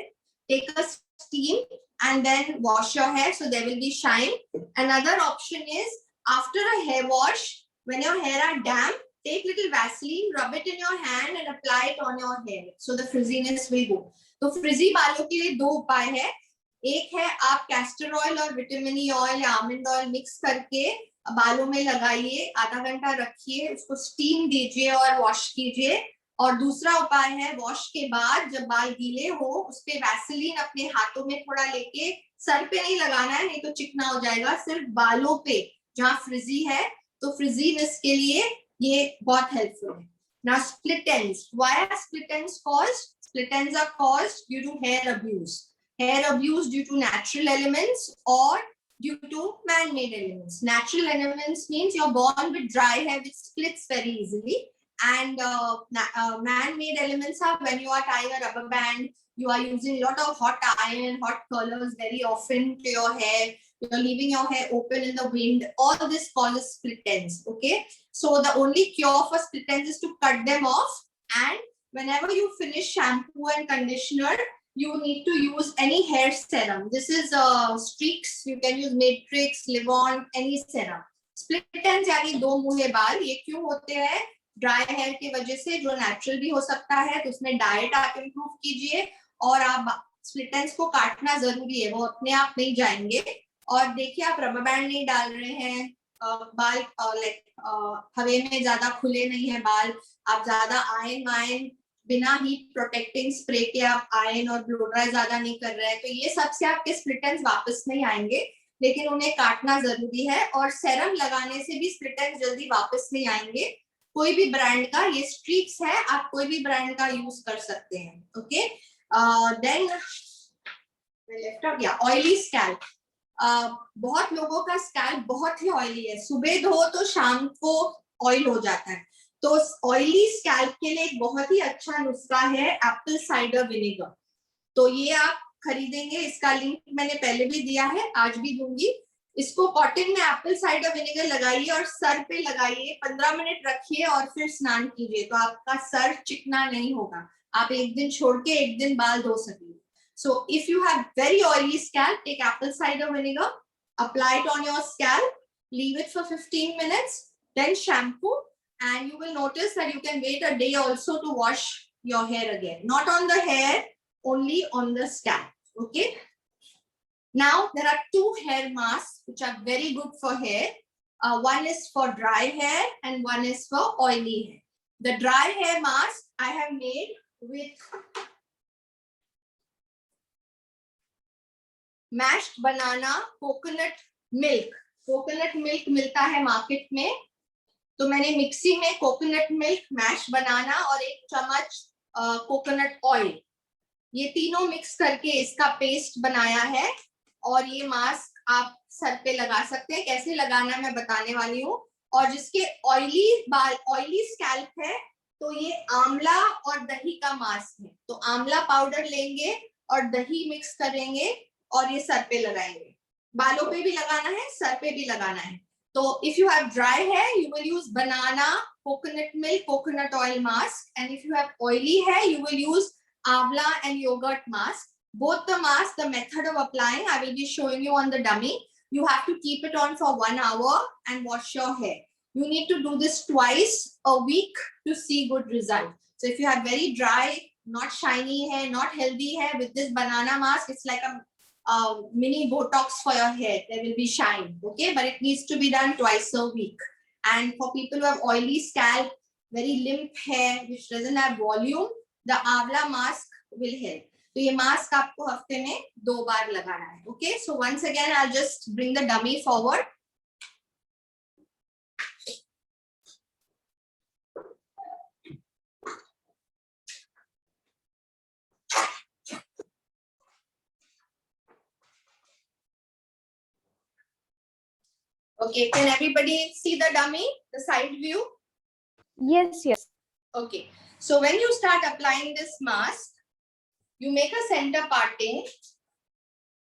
Take a steam and then wash your hair so there will be shine. Another option is after a hair wash, when your hair are damp, take little Vaseline, rub it in your hand and apply it on your hair, so the frizziness will go. तो फ्रिजी बालों के लिए दो उपाय है। एक है आप कैस्टर ऑयल और विटामिन ई ऑयल या आमंड ऑयल मिक्स करके बालों में लगाइए, आधा घंटा रखिए, उसको स्टीम दीजिए और वॉश कीजिए। और दूसरा उपाय है वॉश के बाद जब बाल गीले हो उस पे वैसलीन अपने हाथों में थोड़ा लेके, सर पे नहीं लगाना है, नहीं तो चिकना हो जाएगा, सिर्फ बालों पे जहाँ फ्रिजी है, तो फ्रिजीनेस के लिए ये बहुत हेल्पफुल है। Now split ends. Why are split ends caused? Split ends are caused due to hair abuse. Hair abuse due to natural elements or due to man-made elements. Natural elements means you're born with dry hair which splits very easily. And man-made elements are when you are tying a rubber band, you are using a lot of hot iron, hot colors very often to your hair, you're leaving your hair open in the wind, all this causes split ends. Okay, so the only cure for split ends is to cut them off, and whenever you finish shampoo and conditioner, you need to use any hair serum. This is Streaks, you can use Matrix, Livon, any serum. Split ends यानी दो मुंहे बाल, ये क्यों होते हैं? Dry hair की वजह से, जो नेचुरल भी हो सकता है, तो उसमें डाइट आप इम्प्रूव कीजिए और आप स्प्लिट एंड्स को काटना जरूरी है, वो अपने आप नहीं जाएंगे। और देखिए आप रबर बैंड नहीं डाल रहे हैं, बाल हवे में ज्यादा खुले नहीं है बाल, आप ज्यादा आयन बिना हीट प्रोटेक्टिंग स्प्रे के आप आयन और ब्लो ड्राई ज्यादा नहीं कर रहे हैं, तो ये सबसे आपके स्प्लिट एंड्स वापस नहीं आएंगे, लेकिन उन्हें काटना जरूरी है। और सेरम लगाने से भी स्प्लिट एंड्स जल्दी वापस नहीं आएंगे। कोई भी ब्रांड का, ये स्ट्रीक्स है, आप कोई भी ब्रांड का यूज कर सकते हैं। ओके, देन लेफ्ट आउट या ऑयली स्कैल्प। बहुत लोगों का स्कैल्प बहुत ही ऑयली है, सुबह धो तो शाम को ऑयल हो जाता है। तो ऑयली स्कैल्प के लिए एक बहुत ही अच्छा नुस्खा है एप्पल साइडर विनेगर। तो ये आप खरीदेंगे, इसका लिंक मैंने पहले भी दिया है, आज भी दूंगी। इसको कॉटन में एप्पल साइडर विनेगर लगाइए और सर पे लगाइए, 15 मिनट रखिए और फिर स्नान कीजिए, तो आपका सर चिकना नहीं होगा। आप एक दिन छोड़ के एक दिन बाल धो सकेंगे। So if you have very oily scalp, take apple cider vinegar, apply it on your scalp, leave it for 15 minutes, then shampoo, and you will notice that you can wait a day also to wash your hair again. Not on the hair, only on the scalp. Okay. Now there are two hair masks which are very good for hair. One is for dry hair and one is for oily hair. The dry hair mask I have made with mashed banana, coconut milk. Coconut milk मिलता है market में, तो मैंने mixie में coconut milk, mash बनाना और 1 चम्मच coconut oil, ये तीनों मिक्स करके इसका पेस्ट बनाया है। और ये मास्क आप सर पे लगा सकते हैं, कैसे लगाना मैं बताने वाली हूँ। और जिसके ऑयली बाल, ऑयली स्कैल्प है, तो ये आंवला और दही का मास्क है। तो आंवला पाउडर लेंगे और दही मिक्स करेंगे और ये सर पे लगाएंगे। बालों पे भी लगाना है, सर पे भी लगाना है। तो if you have dry hair, you will use banana, coconut milk, coconut oil mask, and if you have oily hair, you will use amla and yogurt mask. Both the masks, the method of applying, I will be showing you on the dummy. You have to keep it on for 1 hour and wash your hair. You need to do this twice a week to see good result. So if you have very dry, not shiny hair, not healthy hair, with this banana mask, it's like a mini Botox for your hair. There will be shine. Okay, but it needs to be done twice a week. And for people who have oily scalp, very limp hair which doesn't have volume, the Avla mask will help. तो ये mask आपको हफ्ते में 2 बार लगाना है. Okay, so once again I'll just bring the dummy forward. Okay, can everybody see the dummy, the side view? Yes, yes. Okay, so when you start applying this mask, you make a center parting.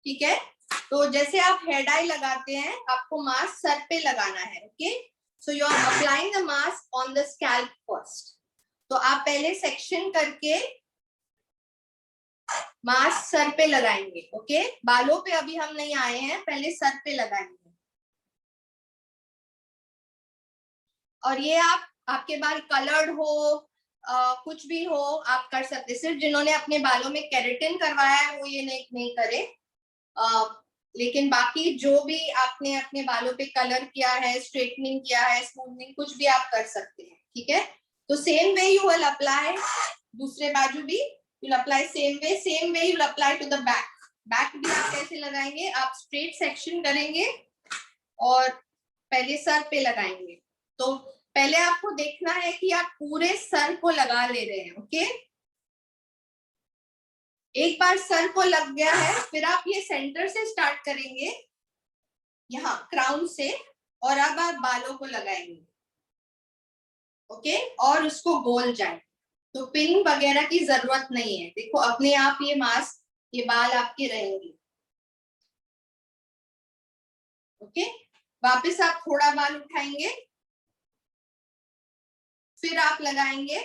ठीक है, तो जैसे आप hair dye लगाते हैं, आपको mask sir पे लगाना है. Okay, so you are applying the mask on the scalp first. तो आप पहले सेक्शन करके मास्क सर पे लगाएंगे. ओके, बालों पे अभी हम नहीं आए हैं, पहले सर पे लगाएंगे. और ये आपके बाल कलर्ड हो, कुछ भी हो, आप कर सकते. सिर्फ जिन्होंने अपने बालों में केराटिन करवाया है वो ये नहीं करे, लेकिन बाकी जो भी आपने अपने बालों पे कलर किया है, स्ट्रेटनिंग किया है, स्मूथनिंग, कुछ भी आप कर सकते हैं. ठीक है, तो same way you will apply, दूसरे बाजू भी you will apply same way you will apply to the back. Back भी आप कैसे लगाएंगे, आप स्ट्रेट सेक्शन करेंगे और पहले सर पे लगाएंगे. तो पहले आपको देखना है कि आप पूरे सर को लगा ले रहे हैं. ओके, एक बार सर को लग गया है, फिर आप ये सेंटर से स्टार्ट करेंगे, यहाँ क्राउन से, और अब आप बालों को लगाएंगे. ओके, और उसको गोल जाए. तो पिन वगैरह की जरूरत नहीं है. देखो अपने आप ये मास्क, ये बाल आपके रहेंगे. ओके, वापस आप थोड़ा बाल उठाएंगे, फिर आप लगाएंगे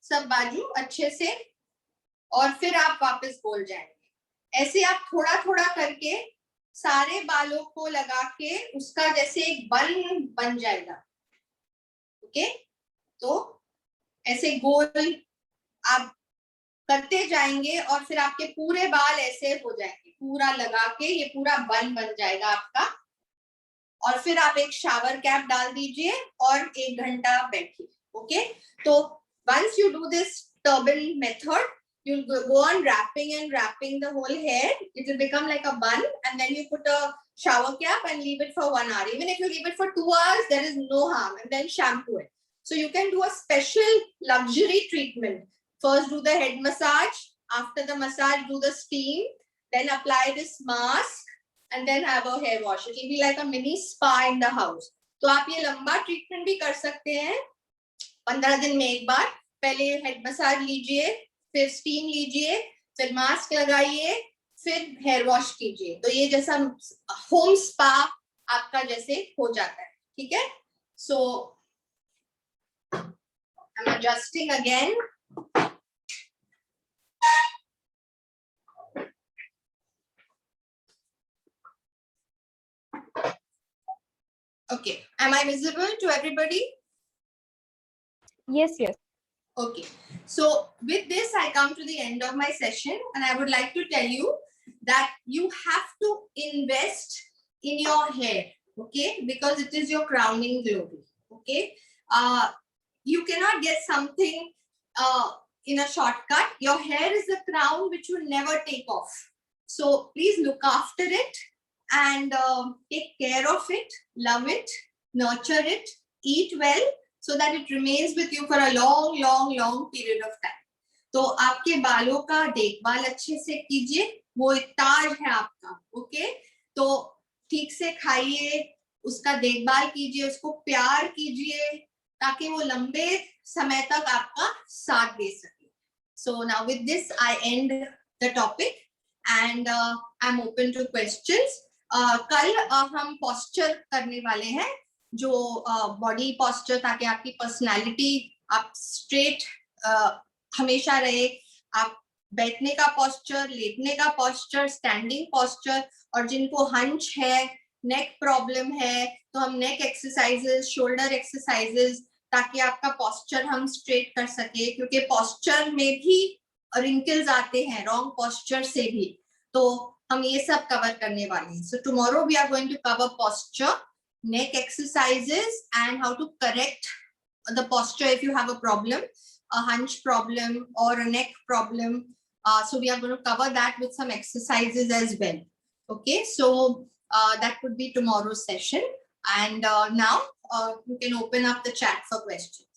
सब बाजू अच्छे से, और फिर आप वापस गोल जाएंगे. ऐसे आप थोड़ा थोड़ा करके सारे बालों को लगा के उसका जैसे एक बन बन जाएगा. ओके, तो ऐसे गोल आप करते जाएंगे और फिर आपके पूरे बाल ऐसे हो जाएंगे. पूरा लगा के ये पूरा बन बन जाएगा आपका. और फिर आप एक शावर कैप डाल दीजिए और 1 घंटा बैठिए. ओके, तो once you do this turban method, you'll go on wrapping the whole hair. It will become like a bun, and then you put a shower cap and leave it for 1 hour. Even if you leave it for 2 hours, there is no harm, and then shampoo it. So you can do a special luxury treatment. First do the head massage, after the massage do the steam, then apply this mask, and then have a hair wash. It will be like a mini spa in the house. तो आप ये लंबा treatment भी कर सकते हैं 15 दिन में एक बार. पहले हेड मसाज लीजिए, फिर स्टीम लीजिए, फिर मास्क लगाइए, फिर हेयर वॉश कीजिए. तो ये जैसा होम स्पा आपका जैसे हो जाता है. ठीक है, so I am adjusting again. Okay, am I visible to everybody? Yes, yes. Okay, so with this I come to the end of my session, and I would like to tell you that you have to invest in your hair. Okay, because it is your crowning glory. Okay, you cannot get something in a shortcut. Your hair is the crown which will never take off. So please look after it and take care of it, love it, nurture it, eat well, so that it remains with you for a long, long, long period of time. तो आपके बालों का देखभाल अच्छे से कीजिए, वो एक ताज है आपका. ओके, तो ठीक से खाइए, उसका देखभाल कीजिए, उसको प्यार कीजिए, ताकि वो लंबे समय तक आपका साथ दे सके. So now with this I end the topic and I'm open to questions. कल हम posture करने वाले हैं, जो बॉडी पॉस्चर, ताकि आपकी पर्सनालिटी आप स्ट्रेट हमेशा रहे. आप बैठने का पॉस्चर, लेटने का पॉस्चर, स्टैंडिंग पॉस्चर, और जिनको हंच है, नेक प्रॉब्लम है, तो हम नेक एक्सरसाइजेस, शोल्डर एक्सरसाइजेस, ताकि आपका पॉस्चर हम स्ट्रेट कर सके. क्योंकि पॉस्चर में भी रिंकल्स आते हैं रॉन्ग पॉस्चर से भी, तो हम ये सब कवर करने वाले हैं. So tomorrow we are going to cover posture, neck exercises, and how to correct the posture if you have a problem, a hunch problem or a neck problem. So we are going to cover that with some exercises as well. Okay, so that would be tomorrow's session. And now you can open up the chat for questions.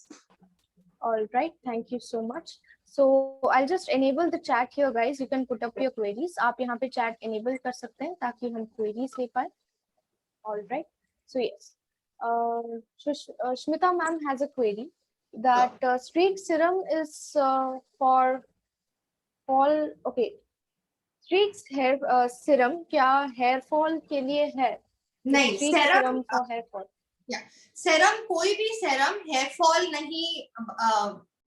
All right, thank you so much. So I'll just enable the chat here, guys. You can put up your queries. आप यहाँ पे chat enable कर सकते हैं ताकि हम queries ले पाए. All right. So yes, Shmita ma'am has a query that streak serum is for fall. Okay, streaks hair serum क्या hair fall के लिए है? नहीं, streak serum for hair fall. या सेरम, कोई भी सेरम हेयर फॉल नहीं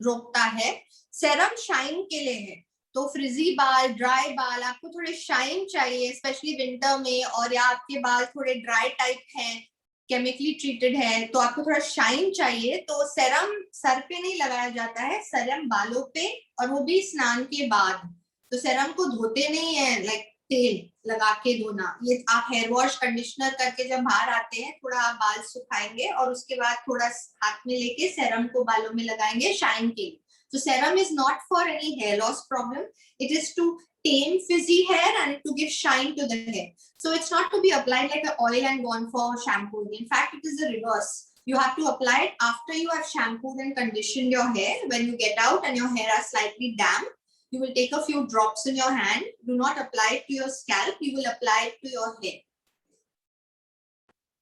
रोकता है. सेरम शाइन के लिए है. तो फ्रिजी बाल, ड्राई बाल, आपको थोड़े शाइन चाहिए स्पेशली विंटर में, और या आपके बाल थोड़े ड्राई टाइप हैं, केमिकली ट्रीटेड है, तो आपको थोड़ा शाइन चाहिए, तो सेरम सर पे नहीं लगाया जाता है, सेरम बालों पे, और वो भी स्नान के बाद. तो सेरम को धोते नहीं है, लाइक तेल लगा के धोना. ये आप हेयर वॉश कंडीशनर करके जब बाहर आते हैं, थोड़ा आप बाल सुखाएंगे और उसके बाद थोड़ा हाथ में लेके सेरम को बालों में लगाएंगे शाइन के लिए. So serum is not for any hair loss problem. It is to tame frizzy hair and to give shine to the hair. So it's not to be applied like an oil and gone for shampoo. In fact, it is the reverse. You have to apply it after you have shampooed and conditioned your hair. When you get out and your hair are slightly damp, you will take a few drops in your hand. Do not apply it to your scalp. You will apply it to your hair.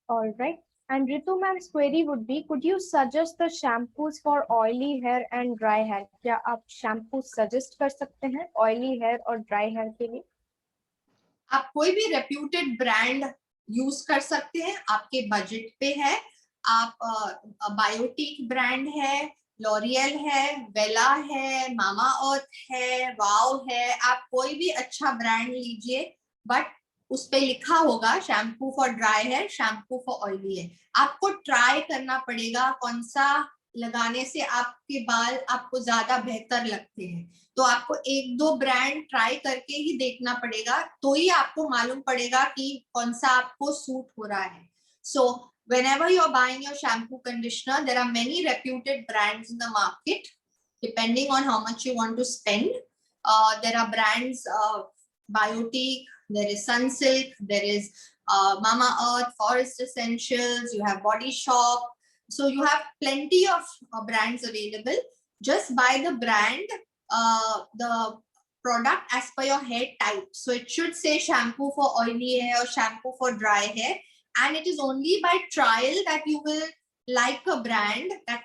All right. And Ritu ma'am's query would be, could you suggest the shampoos for oily hair and dry hair? क्या आप shampoo suggest कर सकते हैं oily hair और dry hair के लिए? आप कोई भी reputed brand use कर सकते हैं, आपके budget पे है. आप बायोटिक ब्रांड है, लॉरियल है, वेला है, मामा अर्थ है, वाव है. आप कोई भी अच्छा ब्रांड लीजिए, बट उस पे लिखा होगा shampoo for dry hair, shampoo for oily hair. आपको ट्राई करना पड़ेगा कौन सा लगाने से आपके बाल आपको ज्यादा बेहतर लगते हैं. तो आपको एक दो ब्रांड ट्राई करके ही देखना पड़ेगा, तो ही आपको मालूम पड़ेगा कि कौन सा आपको सूट हो रहा है. सो whenever you're buying your shampoo conditioner, there are many reputed brands in the market, depending on how much you want to spend. There are brands, Biotique, there is Sunsilk, there is Mama Earth, Forest Essentials, you have Body Shop. So you have plenty of brands available. Just buy the brand, the product as per your hair type. So it should say shampoo for oily hair or shampoo for dry hair. And it is only by trial that you will like a brand that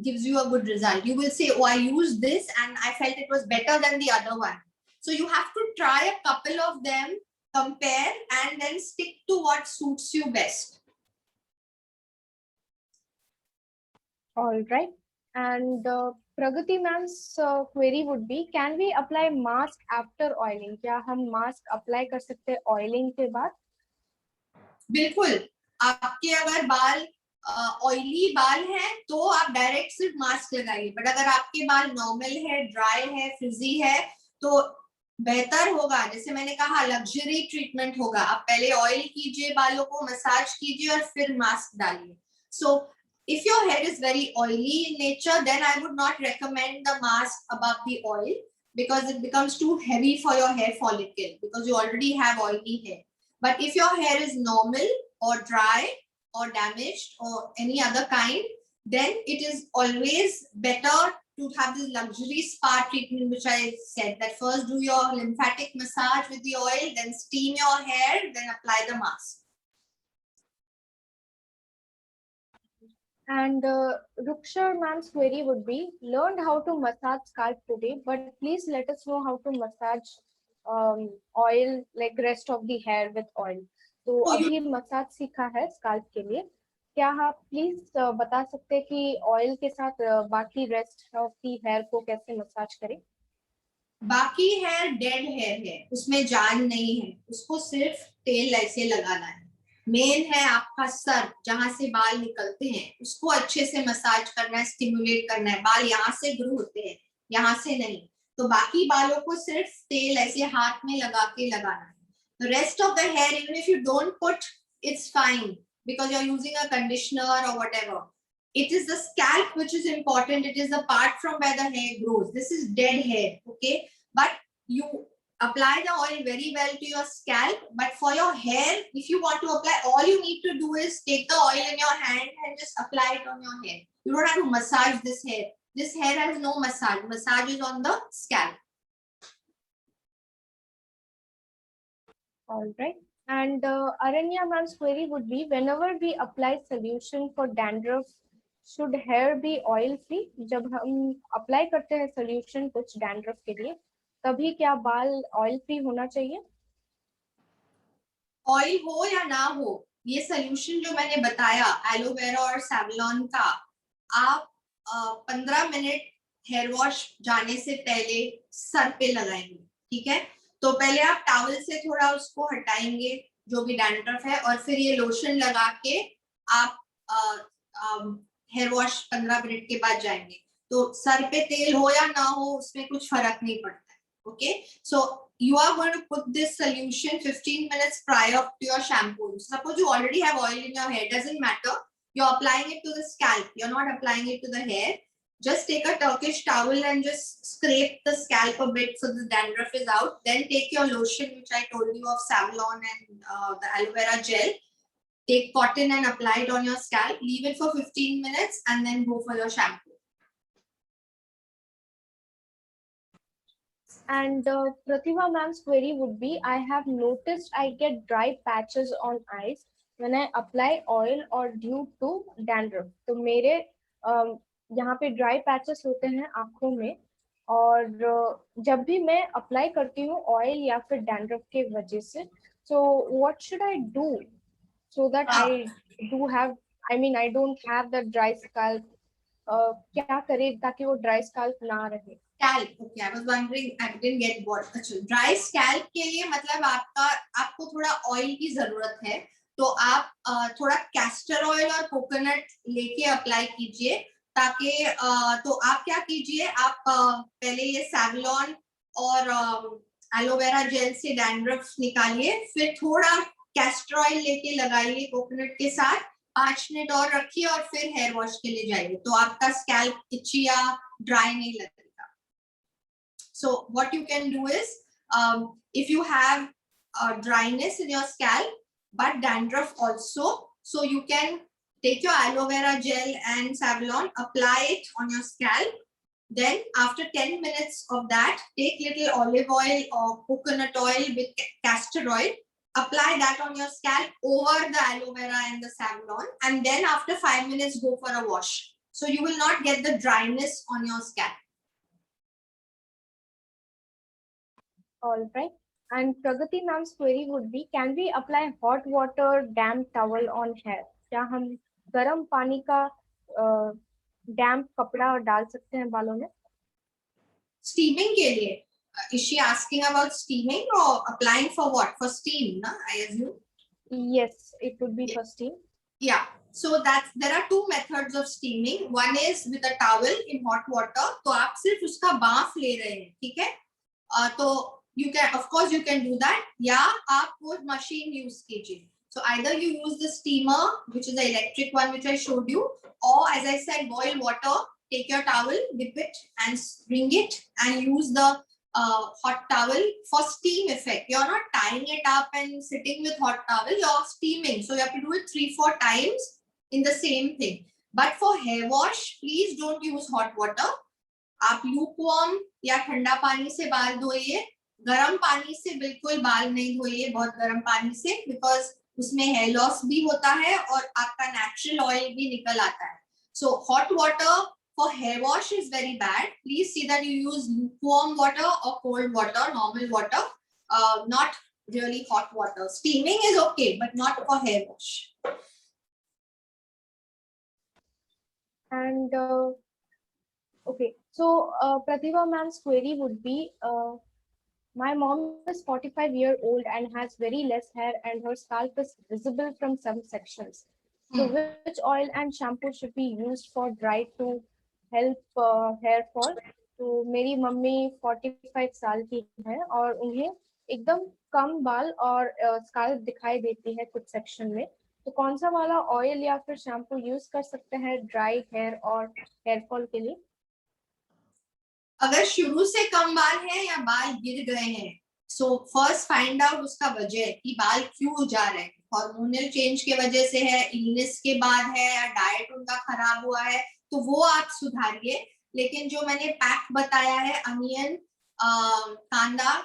gives you a good result. You will say, oh, I used this and I felt it was better than the other one. So you have to try a couple of them, compare, and then stick to what suits you best. All right. And Pragati ma'am's query would be, can we apply mask after oiling? क्या हम mask apply कर सकते हैं oiling के बाद? बिल्कुल. आपके अगर बाल ऑयली बाल है तो आप डायरेक्ट सिर्फ मास्क लगाइए, बट अगर आपके बाल नॉर्मल है, ड्राई है, फ्रिजी है, तो बेहतर होगा, जैसे मैंने कहा, लग्जरी ट्रीटमेंट होगा. आप पहले ऑयल कीजिए, बालों को मसाज कीजिए और फिर मास्क डालिए. सो if your hair is very oily in nature, then I would not recommend the mask above the oil, because it becomes too heavy for your hair follicle, because you already have oily hair. But if your hair is normal or dry or damaged or any other kind, then it is always better to have this luxury spa treatment, which I said, that first do your lymphatic massage with the oil, then steam your hair, then apply the mask. And Rukshar ma'am's query would be, learned how to massage scalp today, but please let us know how to massage oil, like rest of the hair with oil. तो अभी massage सीखा है scalp के लिए, क्या आप please बता सकते हैं कि ऑयल के साथ बाकी रेस्ट ऑफ दी हेयर को कैसे मसाज करें? बाकी हेयर डेड हेयर है, उसमें जान नहीं है, उसको सिर्फ तेल ऐसे लगाना है. मेन है आपका सर, जहां से बाल निकलते हैं, उसको अच्छे से मसाज करना है, स्टिमुलेट करना है. बाल यहाँ से ग्रो होते हैं, यहाँ से नहीं. तो बाकी बालों को सिर्फ तेल ऐसे हाथ में लगा के लगाना है. The rest of the hair, even if you don't put, it's fine, because you're using a conditioner or whatever. it is the scalp which is important. It is the part from where the hair grows. This is dead hair, okay? But you apply the oil very well to your scalp. But for your hair, if you want to apply, all you need to do is take the oil in your hand and just apply it on your hair. You don't have to massage this hair. This hair has no massage. Massage is on the scalp. All right. And Aranya ma'am's query would be, whenever we apply solution for dandruff, should hair be oil free? जब हम apply करते हैं solution कुछ dandruff के लिए, तभी क्या बाल oil free होना चाहिए? ऑयल हो या ना हो, ये सोल्यूशन जो मैंने बताया एलोवेरा और सैवलॉन का, आप 15 मिनट हेयर वॉश जाने से पहले सर पे लगाएंगे, ठीक है? तो पहले आप टॉवल से थोड़ा उसको हटाएंगे जो भी डैंड्रफ है, और फिर ये लोशन लगा के आप हेयर वॉश 15 मिनट के बाद जाएंगे. तो सर पे तेल हो या ना हो उसमें कुछ फर्क नहीं पड़ता है. Okay, so you are going to put this solution 15 minutes prior to your shampoo. Suppose you already have oil in your hair, doesn't matter. You're applying it to the scalp. You're not applying it to the hair. Just take a Turkish towel and just scrape the scalp a bit so the dandruff is out. Then take your lotion, which I told you of Savlon and the aloe vera gel. Take cotton and apply it on your scalp. Leave it for 15 minutes and then go for your shampoo. And Pratibha ma'am's query would be, I have noticed I get dry patches on eyes when I apply oil or due to dandruff. तो मेरे यहाँ पे dry patches होते हैं आँखों में, और जब भी मैं apply करती हूँ oil या फिर dandruff के वजह से, so what should I do so that I do have, I mean I don't have the dry scalp? क्या करें ताकि वो dry scalp ना रहे? Scalp, okay, I was wondering, I didn't get what. अच्छा, dry scalp के लिए मतलब आपको थोड़ा oil की जरूरत है, तो आप थोड़ा castor oil और coconut लेके apply कीजिए, ताकि तो आप क्या कीजिए, आप पहले ये Savlon और aloe vera gel से dandruff निकालिए, फिर थोड़ा castor oil लेके लगाइए coconut के साथ, 5 मिनट और रखिए और फिर हेयर वॉश के लिए जाइए, तो आपका स्कैल्प इची या ड्राई नहीं लगेगा. So what you can do is, if you have dryness in your scalp but dandruff also, so you can take your aloe vera gel and Savlon, apply it on your scalp. Then after 10 minutes of that, take little olive oil or coconut oil with castor oil, apply that on your scalp over the aloe vera and the Savlon, and then after 5 minutes go for a wash. So you will not get the dryness on your scalp. All right. And Pragati ma'am's query would be, can we apply hot water damp towel on hair? क्या हम गर्म पानी का damp कपड़ा डाल सकते हैं बालों में? Steaming के लिए, is she asking about steaming or applying for what? For steam, na? I assume. Yes, it would be for steam. Yeah. So there are two methods of steaming. One is with a towel in hot water. तो आप सिर्फ उसका बाफ ले रहे हैं, ठीक है? तो you can, of course you can do that, या आप वो machine use कीजिए. So either you use the steamer, which is the electric one which I showed you, or as I said, boil water, take your towel, dip it and wring it and use the hot towel for steam effect. You're not tying it up and sitting with hot towel, you're steaming. So you have to do it 3-4 times in the same thing. But for hair wash, please don't use hot water. आप lukewarm या ठंडा पानी से बाल धोइए, गर्म पानी से बिल्कुल बाल नहीं धोइए, बहुत गर्म पानी से, because उसमें hair loss भी होता है और आपका natural oil भी निकल आता है. So hot water for hair wash is very bad. Please see that you use lukewarm water or cold water, normal water, not really hot water. Steaming is okay, but not for hair wash. And okay, so Pratibha ma'am's query would be, my mom is 45-year-old and has very less hair and her scalp is visible from some sections. So which oil and shampoo should be used for dry to help hair fall? तो मेरी mummy 45 साल की है और उन्हें एकदम कम बाल और स्काल्प दिखाई देती है कुछ सेक्शन में, तो कौन सा वाला ऑयल या फिर शैम्पू यूज कर सकते हैं ड्राई हेयर और हेयर फॉल के लिए? अगर शुरू से कम बाल है या बाल गिर गए हैं, सो फर्स्ट फाइंड आउट उसका वजह कि बाल क्यों जा रहे हैं। हार्मोनल चेंज के वजह से है, इलनेस के बाद है, या डाइट उनका खराब हुआ है, तो वो आप सुधारिए। लेकिन जो मैंने पैक बताया है, अनियन, कांदा,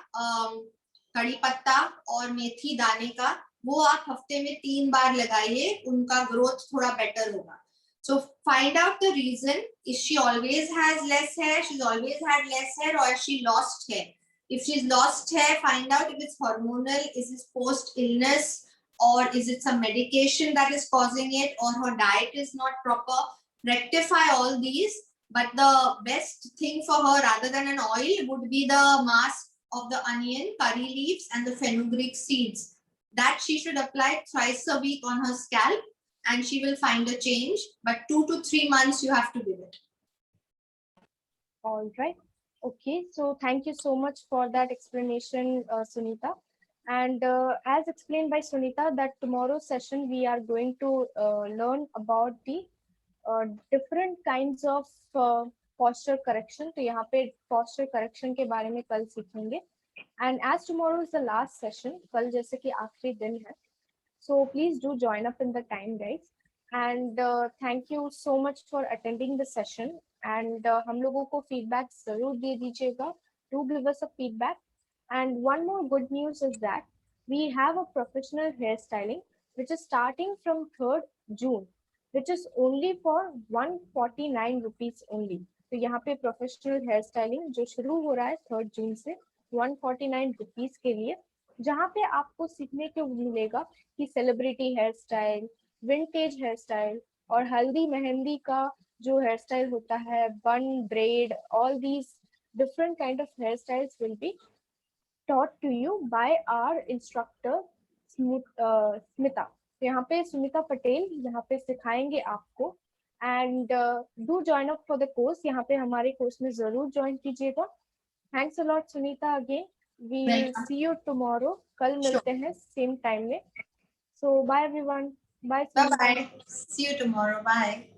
कड़ी पत्ता और मेथी दाने का, वो आप हफ्ते में 3 बार लगाइए, उनका ग्रोथ थोड़ा बेटर होगा। So find out the reason. Is she always has less hair? She's always had less hair, or she lost hair? If she's lost hair, find out if it's hormonal, is it post illness, or is it some medication that is causing it, or her diet is not proper. Rectify all these. But the best thing for her, rather than an oil, would be the mask of the onion, curry leaves, and the fenugreek seeds. That she should apply twice a week on her scalp, and she will find a change, but 2 to 3 months you have to give it. All right. Okay. So thank you so much for that explanation, Sunita. And as explained by Sunita, that tomorrow's session we are going to learn about the different kinds of posture correction. तो यहाँ पे posture correction के बारे में कल सीखेंगे. And as tomorrow is the last session, कल जैसे कि आखिरी दिन है, so please do join up in the time, guys. And thank you so much for attending the session. And हम लोगों को feedback जरूर दे दीजिएगा. Do give us a feedback. And one more good news is that we have a professional hairstyling which is starting from 3rd June, which is only for 149 rupees only. तो यहाँ पे professional hairstyling जो शुरू हो रहा है 3rd June से 149 rupees के लिए, जहाँ पे आपको सीखने को मिलेगा कि celebrity hair style, vintage hair style और हल्दी मेहंदी का जो हेयर स्टाइल होता है, bun, braid, all these different kind of hair styles will be taught to you by our instructor Smita. यहाँ पे सुमिता पटेल यहाँ पे सिखाएंगे आपको. And do join up for the course. यहाँ पे हमारे कोर्स में जरूर ज्वाइन कीजिएगा. Thanks a lot Sunita again. We will see you tomorrow. कल मिलते हैं same time में. So bye everyone. Bye. Bye bye. See you tomorrow. Bye.